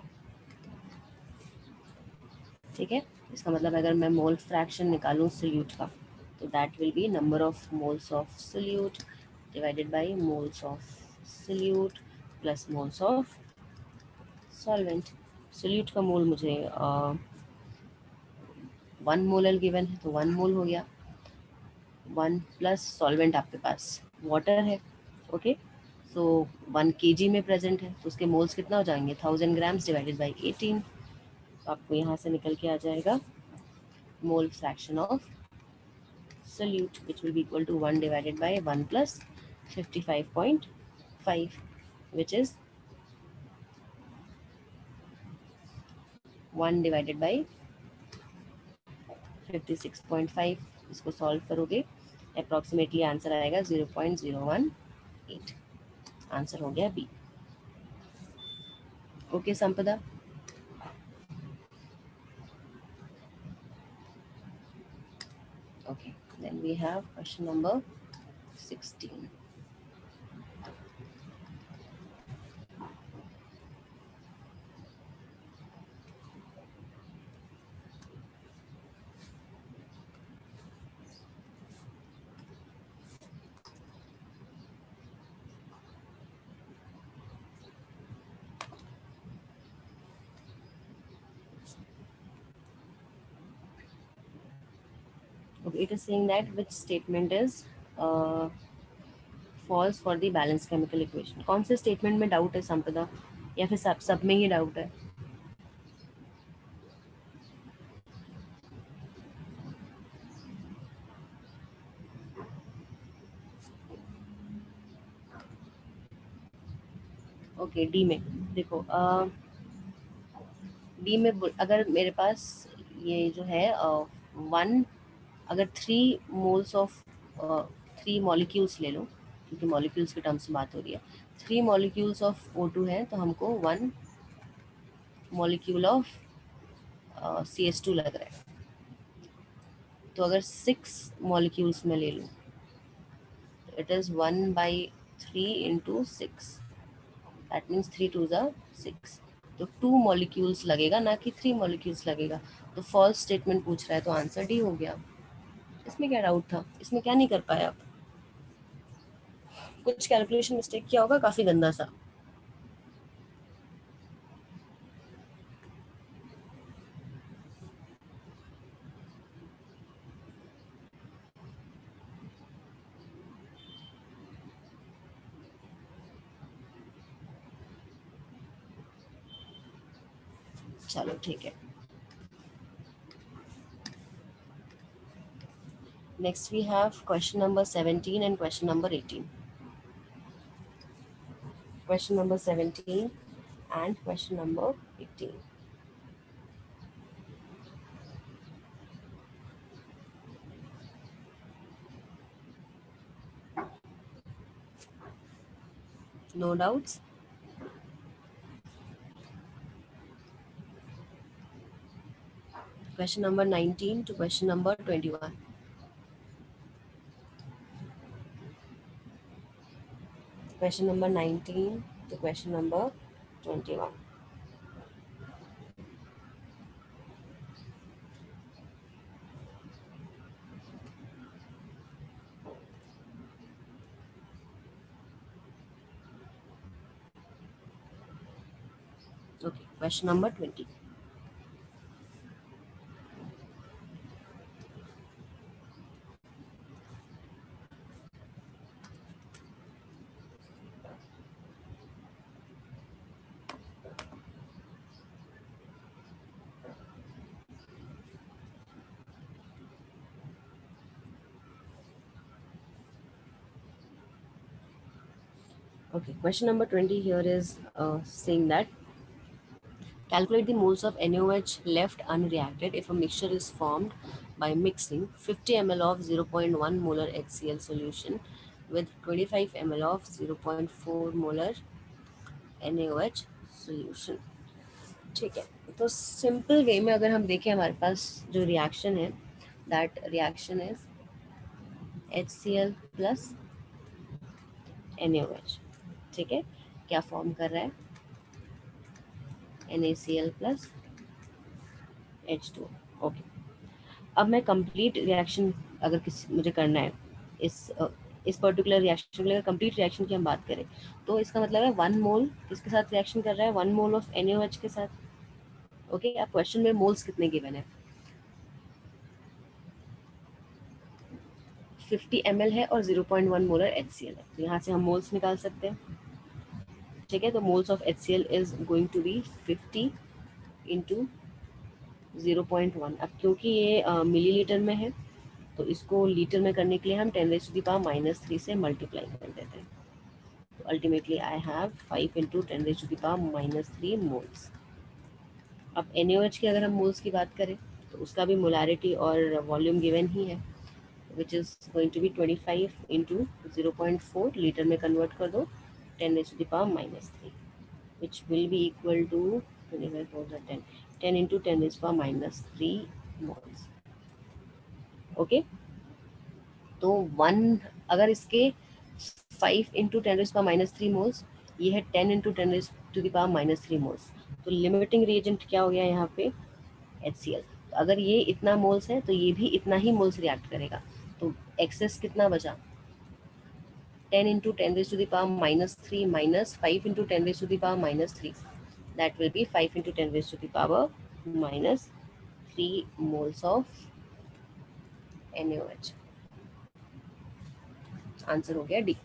ठीक है। इसका मतलब अगर मैं मोल फ्रैक्शन निकालूं सोल्यूट का, तो that will B number of moles of solute divided by moles of solute plus moles of solvent. Solute का मोल मुझे 1 मोलर गिवन है, तो 1 मोल हो गया। 1 प्लस सॉल्वेंट आपके पास वाटर है, ओके। सो 1 kg में प्रेजेंट है, तो उसके मोल्स कितना हो जाएंगे? 1000 ग्राम्स डिवाइडेड बाई 18। तो आपको यहाँ से निकल के आ जाएगा mole fraction of solute, which will be equal to 1 divided by 1 plus 55.5, which is 1 divided by 56.5। इसको सॉल्व करोगे अप्रॉक्सीमेटली आंसर आएगा 0.018। आंसर हो गया बी। ओके संपदा, okay, then we have question number 16. Okay, it is saying that which statement is false for the balanced chemical equation। कौन से statement में doubt है संपदा, या फिर सब में ही डाउट है? ओके, डी में देखो, डी में अगर मेरे पास ये जो है 1, अगर 3 मोल्स ऑफ 3 मॉलिक्यूल्स ले लो, क्योंकि मॉलिक्यूल्स के टर्म्स में बात हो रही है, 3 मॉलिक्यूल्स ऑफ O2 है, तो हमको 1 मॉलिक्यूल ऑफ CH2 लग रहा है। तो अगर 6 मॉलिक्यूल्स में ले लूँ, it is 1/3 into 6, that means 3 2 ज़ा 6। तो 2 मॉलिक्यूल्स लगेगा, ना कि 3 मॉलिक्यूल्स लगेगा। तो फॉल्स स्टेटमेंट पूछ रहा है, तो आंसर डी हो गया। इसमें क्या डाउट था? इसमें क्या नहीं कर पाए आप? कुछ कैलकुलेशन मिस्टेक किया होगा, काफी गंदा सा। चलो ठीक है, next we have question number 17 and question number 18। Question number 17 and question number 18। No doubts? Question number 19 to question number 21. Question number 19 to question number 21. Okay, question number 20. Okay, question number 20 here is saying that calculate the moles of NaOH left unreacted if a mixture is formed by mixing 50 ml of 0.1 molar HCl solution with 25 ml of 0.4 molar NaOH solution. ठीक है, तो simple way में अगर हम देखें हमारे पास जो reaction है that reaction is HCl plus NaOH. ठीक है, क्या फॉर्म कर रहा है NaCl प्लस H2. ओके, अब मैं कंप्लीट रिएक्शन अगर किसी मुझे करना है इस पर्टिकुलर रिएक्शन के लिए, कंप्लीट रिएक्शन की हम बात करें तो इसका मतलब है 1 मोल किसके साथ रिएक्शन कर रहा है, 1 मोल ऑफ NaOH के साथ. ओके, अब क्वेश्चन में मोल्स कितने गिवन है, 50 ml है और 0.1 मोलर HCl है, तो यहाँ से हम मोल्स निकाल सकते हैं. ठीक है, तो moles of HCl is going to be 50 into 0.1. अब क्योंकि ये मिलीलीटर में है तो इसको लीटर में करने के लिए हम 10⁻³ से मल्टीप्लाई कर देते हैं. तो ultimately I have 5 into 10⁻³ moles. अब NaOH की अगर हम मोल्स की बात करें तो उसका भी मोलारिटी और वॉल्यूम गिवन ही है, which is going to be 25 into 0.4, litre में कन्वर्ट कर दो 10⁻³ which will be equal to 25 4 10 10 into 10⁻³ moles. Okay, तो 1 अगर इसके 5 इंटू 10⁻³ मोल्स, ये है 10 इंटू 10⁻³ मोल्स, तो लिमिटिंग रिएजेंट क्या हो गया यहाँ पे HCl. तो अगर ये इतना मोल्स है तो ये भी इतना ही मोल्स रिएक्ट करेगा, तो एक्सेस कितना बचा 10 into 10⁻³ minus 5 into 10⁻³ that will be 5 into 10 raised to the power minus 3 moles of NaOH. Answer हो गया डी.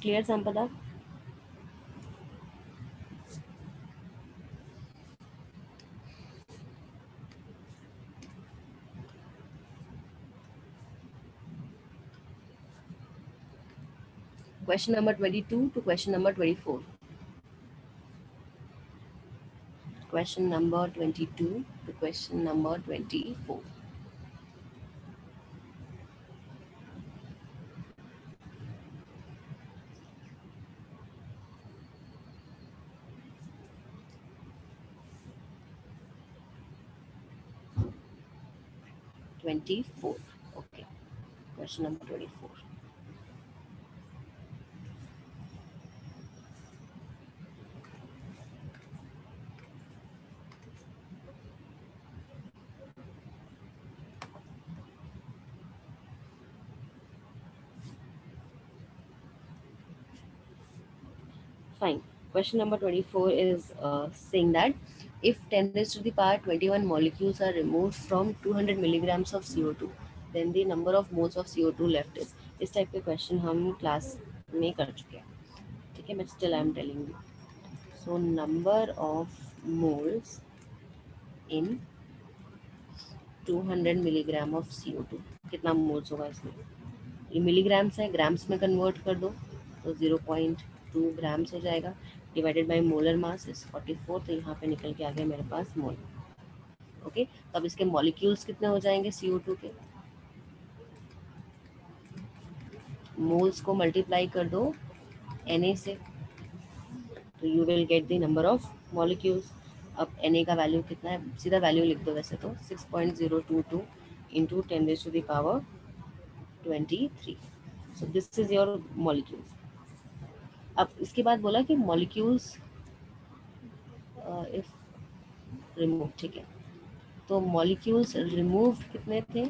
क्लियर संपदा? Question number 22 to question number 24. Question number 22 to question number 24. Okay. Question number 24. Fine. Question number 24 is saying that if 10 raised to the power 21 molecules are removed from 200 milligrams of CO2, then the number of moles of CO2 left is. इस type के question हम class में कर चुके हैं. ठीक है, but still I am telling you. So number of moles in 200 milligram of CO2, कितना मोल्स होगा इसमें, ये मिलीग्राम्स है, ग्राम्स में कन्वर्ट कर दो तो 0.2 ग्राम्स हो जाएगा, divided by molar mass is 44, तो यहाँ पे निकल के आ गया मेरे पास मोल. ओके, तो अब इसके मॉलिक्यूल्स कितने हो जाएंगे CO2 के, मोल्स को मल्टीप्लाई कर दो Na से, तो you will get the number of molecules. अब Na का वैल्यू कितना है, सीधा वैल्यू लिख दो वैसे तो 6.022 into 10⁻23. So this is your molecules. अब इसके बाद बोला कि मॉलिक्यूल्स इफ रिमूव, ठीक है, तो मॉलिक्यूल्स रिमूव्ड कितने थे,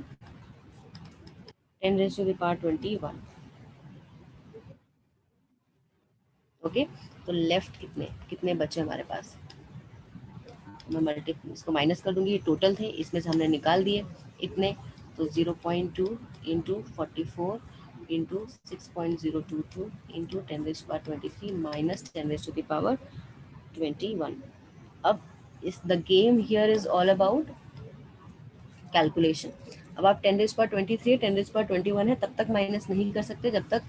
10⁻21. ओके, तो लेफ्ट कितने कितने बचे हमारे पास, मैं इसको माइनस कर दूंगी, टोटल थे, इसमें से हमने निकाल दिए इतने, तो 0.2 इंटू 44 इंटू 6.022 इंटू 10⁻23 माइनस 10⁻21. अब इस the game here is all about calculation. अब आप 10⁻23 10⁻21 है तब तक माइनस नहीं कर सकते जब तक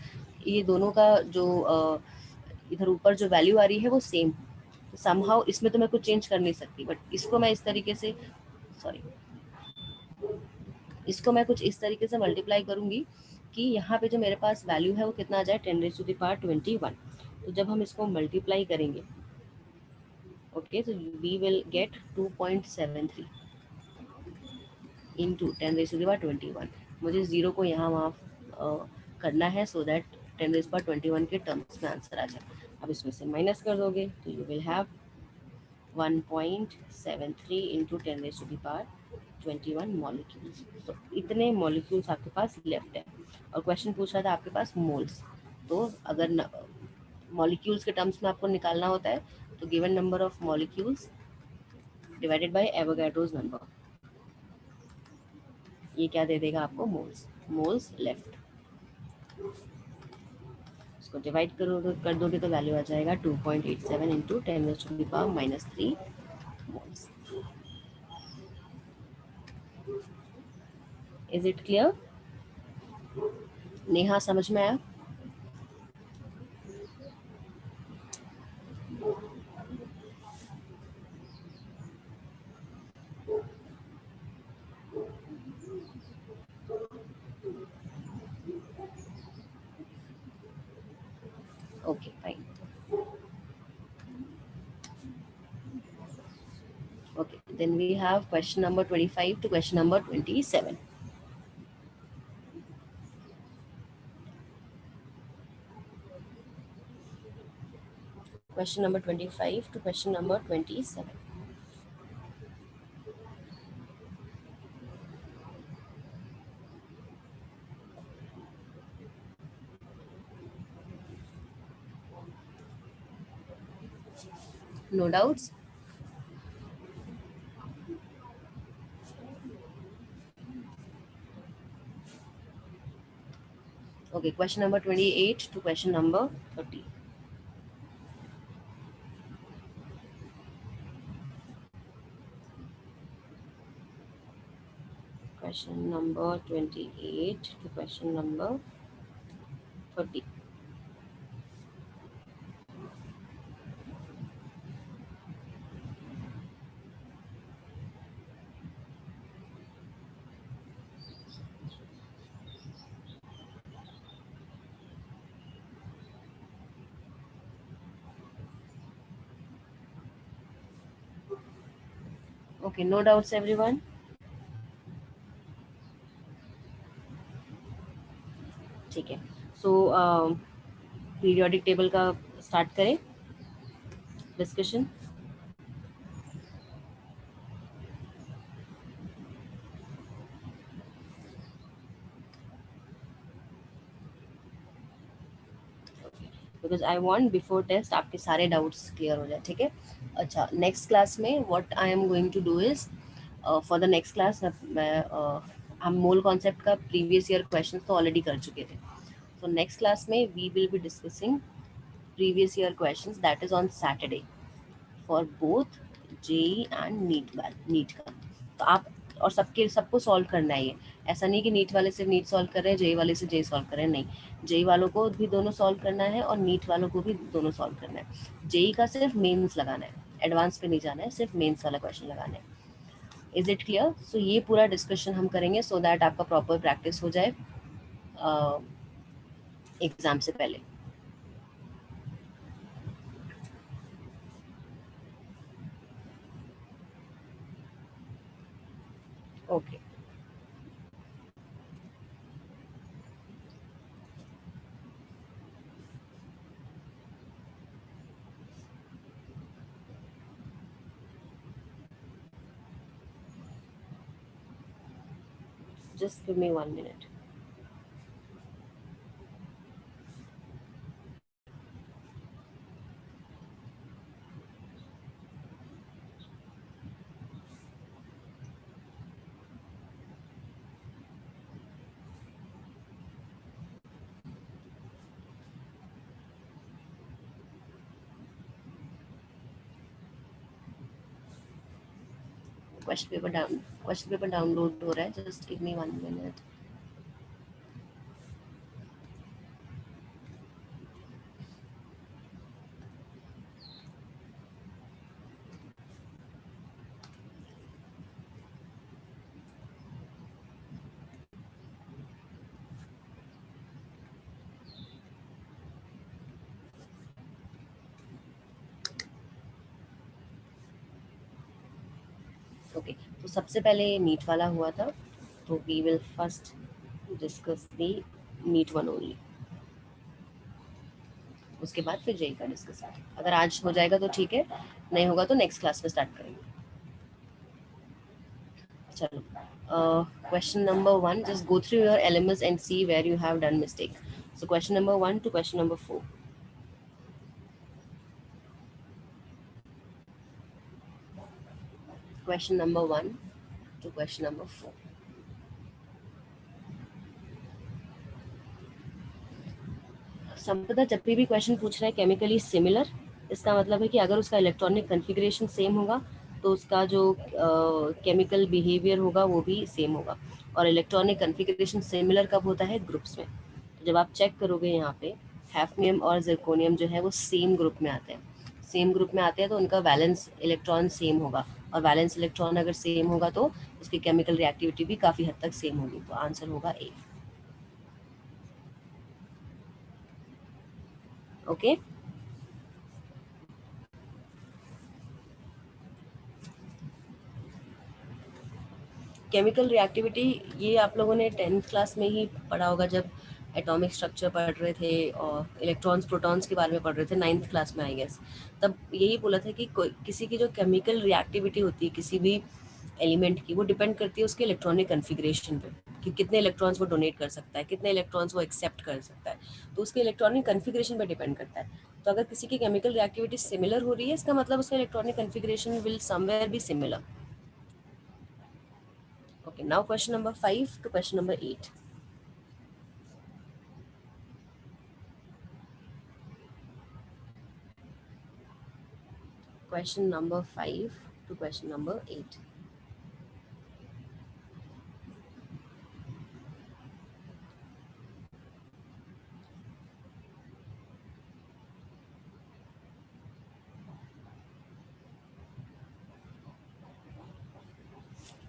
ये दोनों का जो इधर ऊपर जो वैल्यू आ रही है वो सेम. समहाउ इसमें तो मैं कुछ चेंज कर नहीं सकती, बट इसको मैं इस तरीके से, सॉरी, इसको मैं कुछ इस तरीके से मल्टीप्लाई करूंगी कि यहाँ पे जो मेरे पास वैल्यू है वो कितना आ जाए, 10⁻21. तो जब हम इसको मल्टीप्लाई करेंगे, ओके, तो वी विल गेट 2.73 इंटू 10⁻21. मुझे जीरो को यहाँ वहाँ करना है सो दैट 10⁻21 के टर्म्स में आंसर आ जाए. अब इसमें से माइनस कर दोगे तो you will have 1.73 into 10⁻21 molecules. तो इतने मॉलिक्यूल्स आपके पास लेफ्ट है. और क्वेश्चन पूछ रहा था आपके पास मोल्स, तो अगर मॉलिक्यूल्स के टर्म्स में आपको निकालना होता है तो given number of molecules divided by Avogadro's number, ये क्या दे देगा आपको, मोल्स. मोल्स लेफ्ट, इसको डिवाइड कर दोगे तो वैल्यू आ जाएगा 2.87 into 10⁻³ moles. Is it clear? Neha समझ में आया? Okay, fine. Okay, then we have question number 25 to question number 27. Question number 25 to question number 27. No doubts? Okay, question number 28 to question number 30. Question number 28 to question number 30. Okay, no doubts everyone? ठीक है, so periodic table का start करें discussion. Because I want before test आपके सारे doubts clear हो जाए. ठीक है, अच्छा, नेक्स्ट क्लास में what I am going to do is, for the next class मैं हम मोल कॉन्सेप्ट का प्रीवियस ईयर क्वेश्चन तो ऑलरेडी कर चुके थे. सो नेक्स्ट क्लास में we will be discussing previous year questions, that is on Saturday for both JEE and NEET का. तो आप और सबको सॉल्व करना है. ये ऐसा नहीं कि नीट वाले सिर्फ नीट सॉल्व कर रहे हैं, जेई वाले से जेई सॉल्व कर रहे हैं, नहीं, जेई वालों को भी दोनों सॉल्व करना है और नीट वालों को भी दोनों सॉल्व करना है. जेई का सिर्फ मेंस लगाना है, एडवांस पे नहीं जाना है, सिर्फ मेंस वाला क्वेश्चन लगाना है. Is it clear? सो ये पूरा डिस्कशन हम करेंगे सो दैट आपका प्रॉपर प्रैक्टिस हो जाए. एग्जाम से पहले। Okay, just give me 1 minute. Question paper download हो रहा है, just give me 1 minute. Okay, तो सबसे पहले नीट वाला हुआ था, तो we will first discuss the NEET one only, उसके बाद फिर जेई का डिस्कस करेंगे। अगर आज हो जाएगा तो ठीक है, नहीं होगा तो नेक्स्ट क्लास में स्टार्ट करेंगे। चलो, question number 1, just go through your LMS and see where you have done mistake. So question number 1 to question number 4। Question number 1 to question number 4। Sampada, जब भी क्वेश्चन पूछ रहा है केमिकली सिमिलर, इसका मतलब है कि अगर उसका इलेक्ट्रॉनिक कन्फिग्रेशन सेम होगा तो उसका जो केमिकल बिहेवियर होगा वो भी सेम होगा। और इलेक्ट्रॉनिक कन्फिग्रेशन सिमिलर कब होता है? ग्रुप्स में। तो जब आप चेक करोगे यहाँ पे, हैफनियम और जिरकोनियम जो है वो सेम ग्रुप में आते हैं। सेम ग्रुप में आते हैं तो उनका वैलेंस इलेक्ट्रॉन सेम होगा, और वैलेंस इलेक्ट्रॉन अगर सेम होगा तो उसकी केमिकल रिएक्टिविटी भी काफ़ी हद तक सेम होगी। तो आंसर होगा ए। ओके, केमिकल रिएक्टिविटी ये आप लोगों ने 10th क्लास में ही पढ़ा होगा, जब एटॉमिक स्ट्रक्चर पढ़ रहे थे और इलेक्ट्रॉन्स प्रोटॉन्स के बारे में पढ़ रहे थे 9th क्लास में, आई गेस। तब यही बोला था कि किसी की जो केमिकल रिएक्टिविटी होती है किसी भी एलिमेंट की, वो डिपेंड करती है उसके इलेक्ट्रॉनिक कन्फिग्रेशन पे, कि कितने इलेक्ट्रॉन्स वो डोनेट कर सकता है, कितने इलेक्ट्रॉन्स वो एक्सेप्ट कर सकता है। तो उसके इलेक्ट्रॉनिक कन्फिग्रेशन पे डिपेंड करता है। तो अगर किसी की केमिकल रिएक्टिविटी सिमिलर हो रही है, इसका मतलब उसका electronic configuration will somewhere be similar. Okay, now question number 5 to question number 8. Question number 5 to question number 8.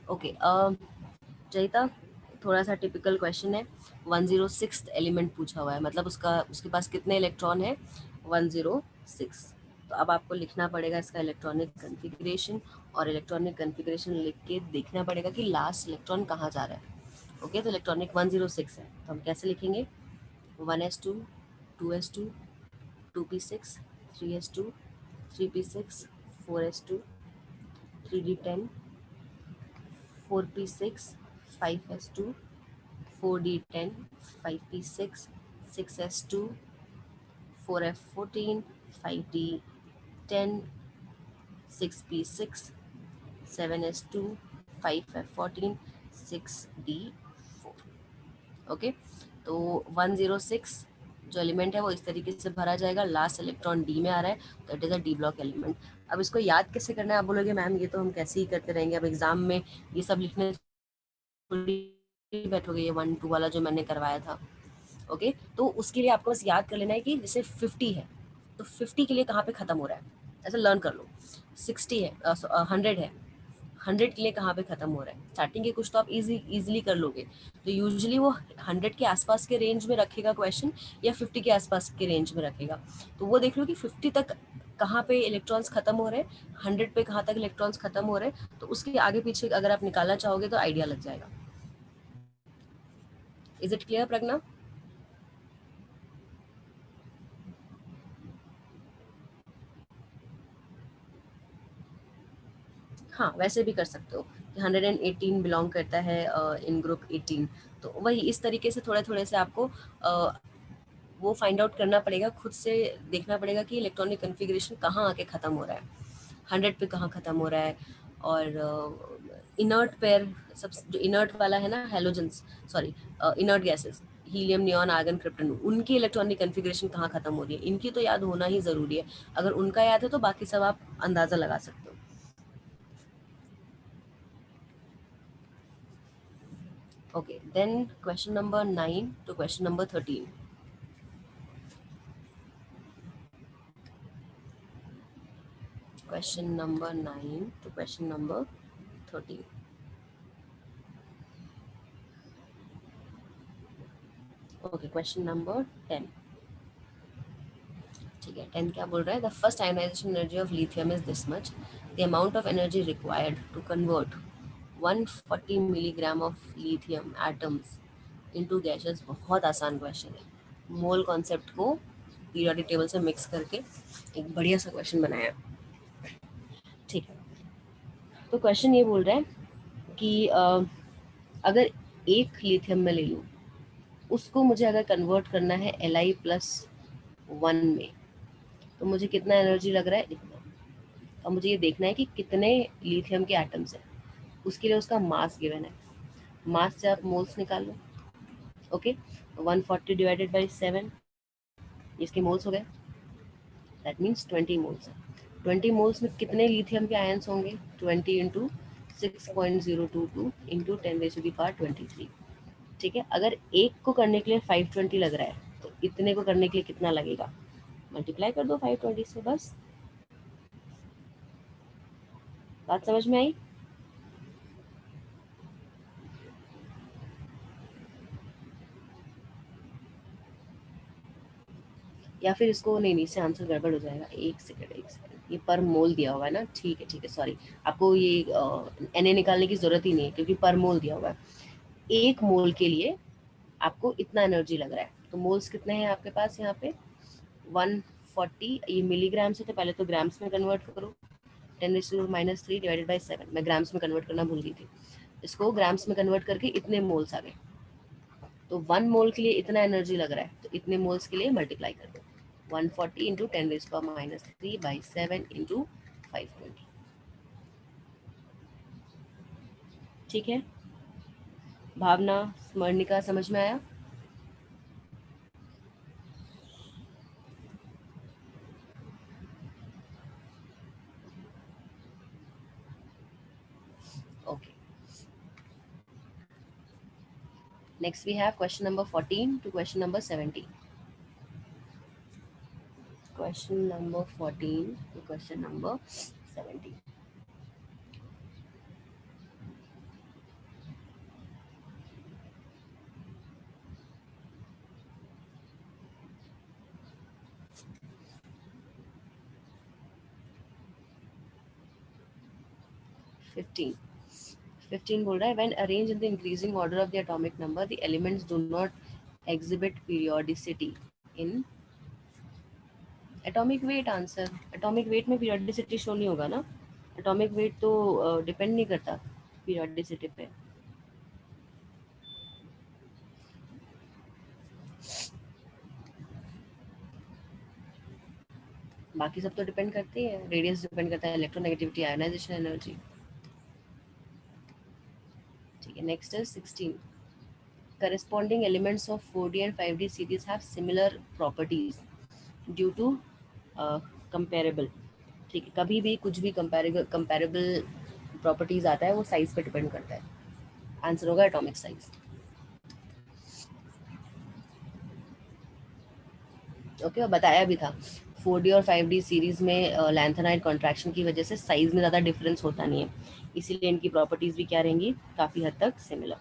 Okay, Jayita, थोड़ा सा टिपिकल क्वेश्चन है। 106th एलिमेंट पूछा हुआ है, मतलब उसके पास कितने इलेक्ट्रॉन है? 106। तो अब आपको लिखना पड़ेगा इसका इलेक्ट्रॉनिक कन्फिग्रेशन, और इलेक्ट्रॉनिक कन्फिग्रेशन लिख के देखना पड़ेगा कि लास्ट इलेक्ट्रॉन कहाँ जा रहा है। ओके, तो इलेक्ट्रॉनिक 106 है, तो हम कैसे लिखेंगे? 1s2, 2s2, 2p6, 3s2, 3p6, 4s2, 3d10, 4p6, 5s2, 4d10, 5p6, 6s2, 4f14, 5d10, 6p6, 7s2, 5f14, 6d4। Okay, तो 106 जो एलिमेंट है वो इस तरीके से भरा जाएगा। लास्ट इलेक्ट्रॉन डी में आ रहा है, तो it is a D block element. अब इसको याद कैसे करना है? आप बोलोगे मैम ये तो हम कैसे ही करते रहेंगे, अब एग्जाम में ये सब लिखने बैठोगे, ये 1 2 वाला जो मैंने करवाया था। ओके, तो उसके लिए आपको बस याद कर लेना है कि जैसे 50 है तो 50 के लिए कहाँ पे ख़त्म हो रहा है, ऐसे लर्न कर लो। 60 है, 100 है, 100 के लिए कहाँ पे खत्म हो रहा है। स्टार्टिंग के कुछ तो आप इजीली कर लोगे, तो यूजुअली वो 100 के आसपास के रेंज में रखेगा क्वेश्चन, या 50 के आसपास के रेंज में रखेगा। तो वो देख लो कि 50 तक कहाँ पे इलेक्ट्रॉन्स खत्म हो रहे हैं, 100 पे कहाँ तक इलेक्ट्रॉन्स खत्म हो रहे हैं, तो उसके आगे पीछे अगर आप निकालना चाहोगे तो आइडिया लग जाएगा। इज इट क्लियर प्रज्ञा? हाँ, वैसे भी कर सकते हो कि 118 बिलोंग करता है इन ग्रुप 18, तो वही इस तरीके से थोड़े थोड़े से आपको वो फाइंड आउट करना पड़ेगा, खुद से देखना पड़ेगा कि इलेक्ट्रॉनिक कन्फिग्रेशन कहाँ आके ख़त्म हो रहा है, 100 पे कहाँ ख़त्म हो रहा है। और इनर्ट पेयर, सब जो इनर्ट वाला है ना, halogens, sorry inert gases, helium, neon, argon, krypton, उनकी इलेक्ट्रॉनिक कन्फिग्रेशन कहाँ खत्म हो रही है, इनकी तो याद होना ही ज़रूरी है। अगर उनका याद है तो बाकी सब आप अंदाज़ा लगा सकते हो। Okay, then question number 9 to question number 13. Question number 9 to question number 13. Okay, question number 10. ठीक है, 10 क्या बोल रहा है? The first ionization energy of lithium is this much. The amount of energy required to convert 140 milligram of lithium atoms into gases. बहुत आसान question है। Mole concept को पीरियोडिक टेबल से मिक्स करके एक बढ़िया सा क्वेश्चन बनाया। ठीक है, तो क्वेश्चन ये बोल रहा है कि अगर एक लिथियम में ले लूँ, उसको मुझे अगर कन्वर्ट करना है Li+1 में, तो मुझे कितना एनर्जी लग रहा है, इतना। अब मुझे ये देखना है कि कितने लिथियम के एटम्स हैं, उसके लिए उसका मास गिवन है। मास से आप मोल्स निकाल लो। ओके, 140 डिवाइडेड बाई 7, इसके मोल्स हो गए, दैट मीन्स 20 मोल्स है। 20 मोल्स में कितने लिथियम के आयंस होंगे? 20 इंटू 6.022 इंटू 10⁻23। ठीक है, अगर एक को करने के लिए 520 लग रहा है, तो इतने को करने के लिए कितना लगेगा? मल्टीप्लाई कर दो 520 से, बस। बात समझ में आई? या फिर इसको नहीं, इससे आंसर गड़बड़ हो जाएगा। एक सेकंड, एक सेकंड, ये पर मोल दिया हुआ है ना, ठीक है ठीक है, सॉरी। आपको ये एन निकालने की जरूरत ही नहीं है, क्योंकि पर मोल दिया हुआ है। एक मोल के लिए आपको इतना एनर्जी लग रहा है, तो मोल्स कितने हैं आपके पास यहाँ पे? 140। ये मिलीग्राम से, तो पहले तो ग्राम्स में कन्वर्ट करो। 10⁻³ डिवाइडेड बाई 7, मैं ग्राम्स में कन्वर्ट करना भूल गई थी। इसको ग्राम्स में कन्वर्ट करके इतने मोल्स आ गए, तो 1 मोल के लिए इतना एनर्जी लग रहा है, तो इतने मोल्स के लिए मल्टीप्लाई कर दो। 140 इंटू 10⁻³ बाई 7 इंटू 520। ठीक है, भावना, स्मरणिका, समझ में आया? Okay, next we have question number 14 to question number 17. Question number 14 to question number 17. Fifteen 15 बोल रहा है when arranged in the increasing order of the atomic number, the elements do not exhibit periodicity in atomic weight. Answer, atomic weight में periodicity show नहीं होगा ना, atomic weight तो depend नहीं करता periodicity पे। बाकी सब तो डिपेंड करती है, रेडियस डिपेंड करता है, इलेक्ट्रोनेगेटिविटी, आयोनाइजेशन एनर्जी। ठीक है, नेक्स्ट है 16. Corresponding elements of 4D and 5D series have similar properties due to comparable. ठीक है, कभी भी कुछ भी कंपेरेबल प्रॉपर्टीज आता है, वो साइज पे डिपेंड करता है। आंसर होगा एटॉमिक साइज। ओके, और बताया भी था 4D और 5D सीरीज में लैंथेनाइड कॉन्ट्रैक्शन की वजह से साइज में ज़्यादा डिफरेंस होता नहीं है, इसीलिए इनकी प्रॉपर्टीज भी क्या रहेंगी, काफ़ी हद तक similar.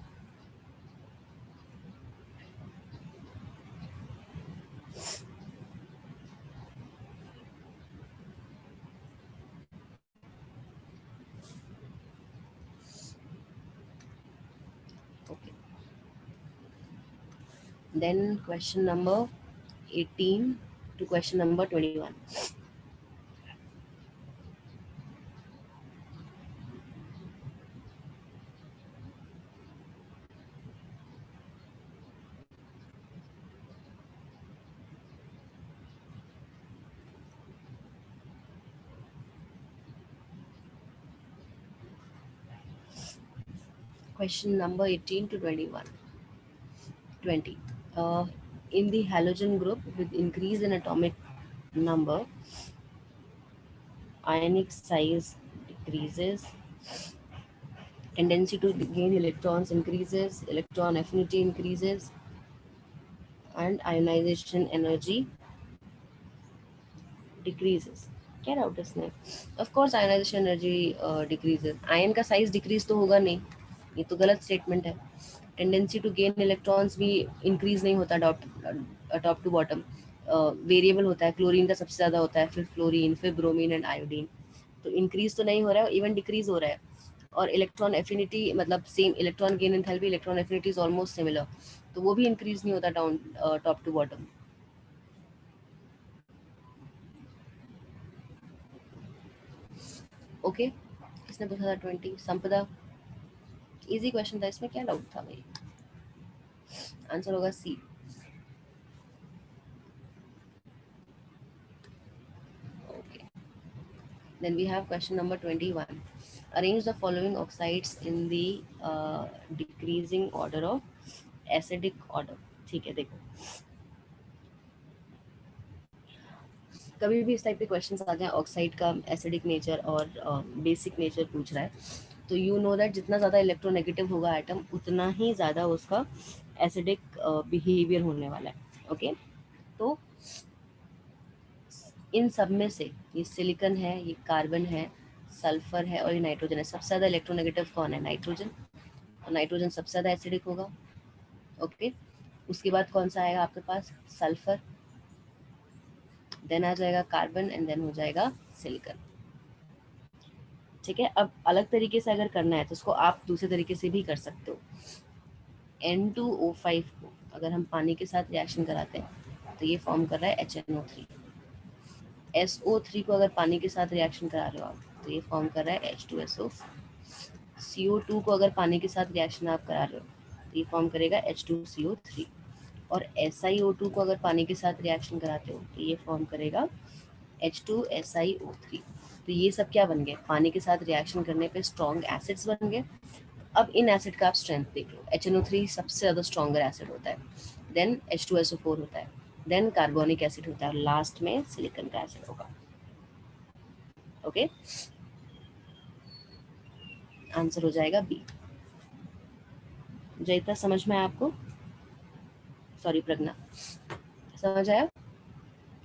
Okay, then question number 18 to question number 21. Question number 18 to 21. 20. In the halogen group, with increase in atomic number, ionic size decreases, tendency to gain electrons increases, electron affinity increases, and ionization energy decreases. क्या doubt है इसमें? Of course ionisation energy decreases, ion का size decrease तो होगा नहीं, ये तो गलत स्टेटमेंट है। टेंडेंसी टू गेन इलेक्ट्रॉन्स भी इंक्रीज नहीं होता टॉप टू बॉटम, वेरिएबल होता है, क्लोरीन का सबसे ज़्यादा होता है, फिर फ्लोरीन, फिर ब्रोमीन एंड आयोडीन, तो इंक्रीज तो नहीं हो रहा है, इवन डिक्रीज हो रहा है। और इलेक्ट्रॉन एफिनिटी मतलब same, electron gain enthalpy, electron affinity is almost similar, तो वो भी इंक्रीज नहीं होता down top to bottom. Okay, किसने पूछा था 20? संपदा, इजी क्वेश्चन था, इसमें क्या डाउट था भाई? आंसर होगा C. Okay, then we have question number 21. Arrange the following oxides in the decreasing order of acidic order. ठीक है, देखो कभी भी इस टाइप के क्वेश्चंस आ जाए, ऑक्साइड का एसिडिक नेचर और बेसिक नेचर पूछ रहा है, तो यू नो दैट जितना ज़्यादा इलेक्ट्रोनेगेटिव होगा एटम, उतना ही ज़्यादा उसका एसिडिक बिहेवियर होने वाला है। ओके, तो इन सब में से ये सिलिकॉन है, ये कार्बन है, सल्फर है और ये नाइट्रोजन है, सबसे ज़्यादा इलेक्ट्रोनेगेटिव कौन है? नाइट्रोजन, और नाइट्रोजन सबसे ज़्यादा एसिडिक होगा। ओके, उसके बाद कौन सा आएगा आपके पास? सल्फर, देन आ जाएगा कार्बन एंड देन हो जाएगा सिलिकॉन। ठीक है, अब अलग तरीके से अगर करना है तो उसको आप दूसरे तरीके से भी कर सकते हो। N2O5 को अगर हम पानी के साथ रिएक्शन कराते हैं तो ये फॉर्म कर रहा है HNO3। SO3 को अगर पानी के साथ रिएक्शन करा रहे हो आप तो ये फॉर्म कर रहा है H2SO। CO2 को अगर पानी के साथ रिएक्शन आप करा रहे हो तो ये फॉर्म करेगा H2CO3। और SiO2 को अगर पानी के साथ रिएक्शन कराते हो तो ये फॉर्म करेगा H2SiO3। तो ये सब क्या बन गए? पानी के साथ रिएक्शन करने पे स्ट्रॉन्ग एसिड्स बन गए। अब इन एसिड का आप स्ट्रेंथ देख लो, HNO3 सबसे ज़्यादा स्ट्रॉन्गर एसिड होता है, देन H2SO4 होता है, देन कार्बोनिक एसिड होता है, और लास्ट में सिलिकॉन का एसिड होगा। ओके, आंसर हो जाएगा बी। जयता, समझ में आया आपको? सॉरी प्रज्ञा, समझ आया?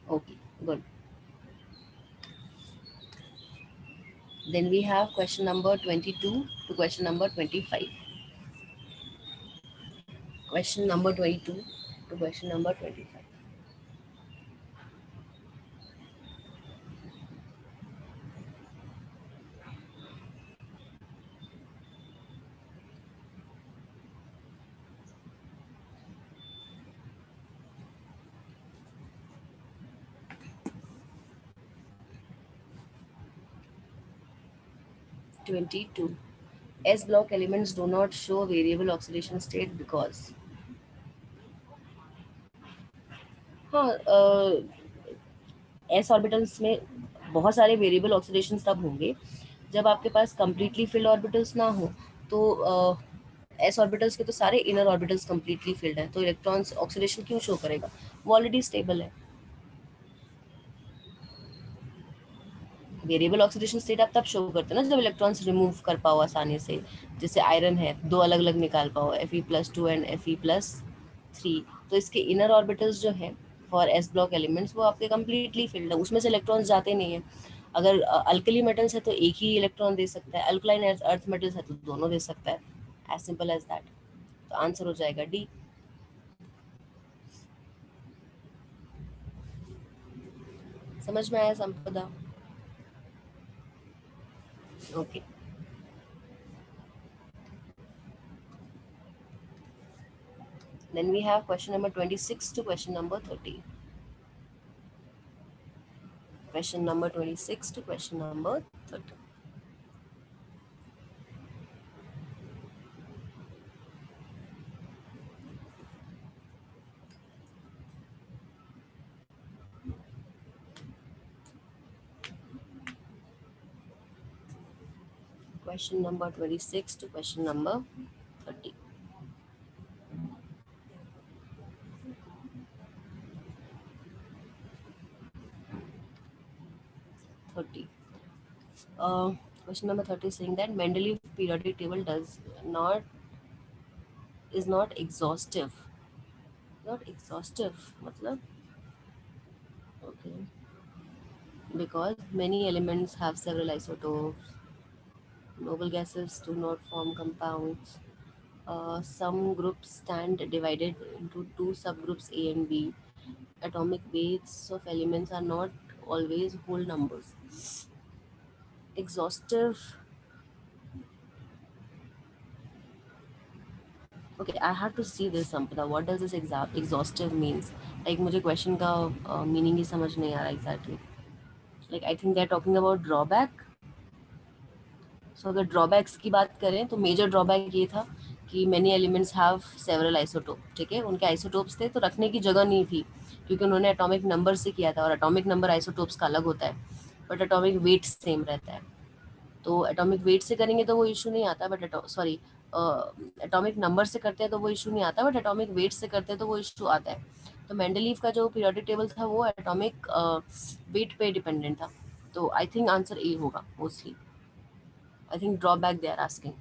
Okay, good. Then we have question number 22 to question number 25. Question number 22 to question number 25. S block elements do not show variable oxidation state because हाँ, S ऑर्बिटल्स में बहुत सारे वेरिएबल ऑक्सीडेशन तब होंगे जब आपके पास कंप्लीटली फिल्ड ऑर्बिटल्स ना हो। तो S ऑर्बिटल्स के तो सारे इनर ऑर्बिटल्स कंप्लीटली फिल्ड है, तो इलेक्ट्रॉन्स ऑक्सीडेशन क्यों शो करेगा? वो ऑलरेडी स्टेबल है। वेरिएबल ऑक्सीडेशन स्टेट आप तब शो करते हैं ना जब इलेक्ट्रॉन्स रिमूव कर पाओ आसानी से, जैसे आयरन है, दो अलग अलग निकाल पाओ, Fe+2 एंड Fe+3। तो इसके इनर ऑर्बिटल्स जो है फॉर एस ब्लॉक एलिमेंट्स वो आपके कम्प्लीटली फिल्ड है, उसमें से इलेक्ट्रॉन्स जाते नहीं है। अगर अल्कली मेटल्स है तो एक ही इलेक्ट्रॉन दे सकता है, अल्कलाइन अर्थ मेटल्स है तो दोनों दे सकता है, एज सिंपल एज दैट। तो आंसर हो जाएगा डी। समझ में आया संपदा? Okay, then we have question number 26 to question number 30. Question number 26 to question number 30. Question number 26 to question number 30. Question number 30 is saying that Mendeleev periodic table is not exhaustive. Not exhaustive, matlab, okay, because many elements have several isotopes. Noble gases do not form compounds. Some groups stand divided into two subgroups A and B. Atomic weights of elements are not always whole numbers. Exhaustive. Okay, I have to see this, Sampada. What does this exhaustive means? Like मुझे question का meaning ही समझ नहीं आ रहा exactly. Like I think they're talking about drawback. सो अगर drawbacks की बात करें तो मेजर ड्रॉबैक ये था कि many elements have several isotope, ठीक है, उनके आइसोटोप्स थे तो रखने की जगह नहीं थी, क्योंकि उन्होंने एटॉमिक नंबर से किया था और एटॉमिक नंबर आइसोटोप्स का अलग होता है, बट एटॉमिक वेट सेम रहता है। तो एटॉमिक वेट से करेंगे तो वो इशू नहीं आता, बट सॉरी एटॉमिक नंबर से करते हैं तो वो इशू नहीं आता, बट एटॉमिक वेट से करते हैं तो वो इशू आता है। तो मेंडलीव का जो पीरियोडिक टेबल था वो एटॉमिक वेट पे डिपेंडेंट था, तो आई थिंक आंसर ए होगा mostly. I think drawback they are asking.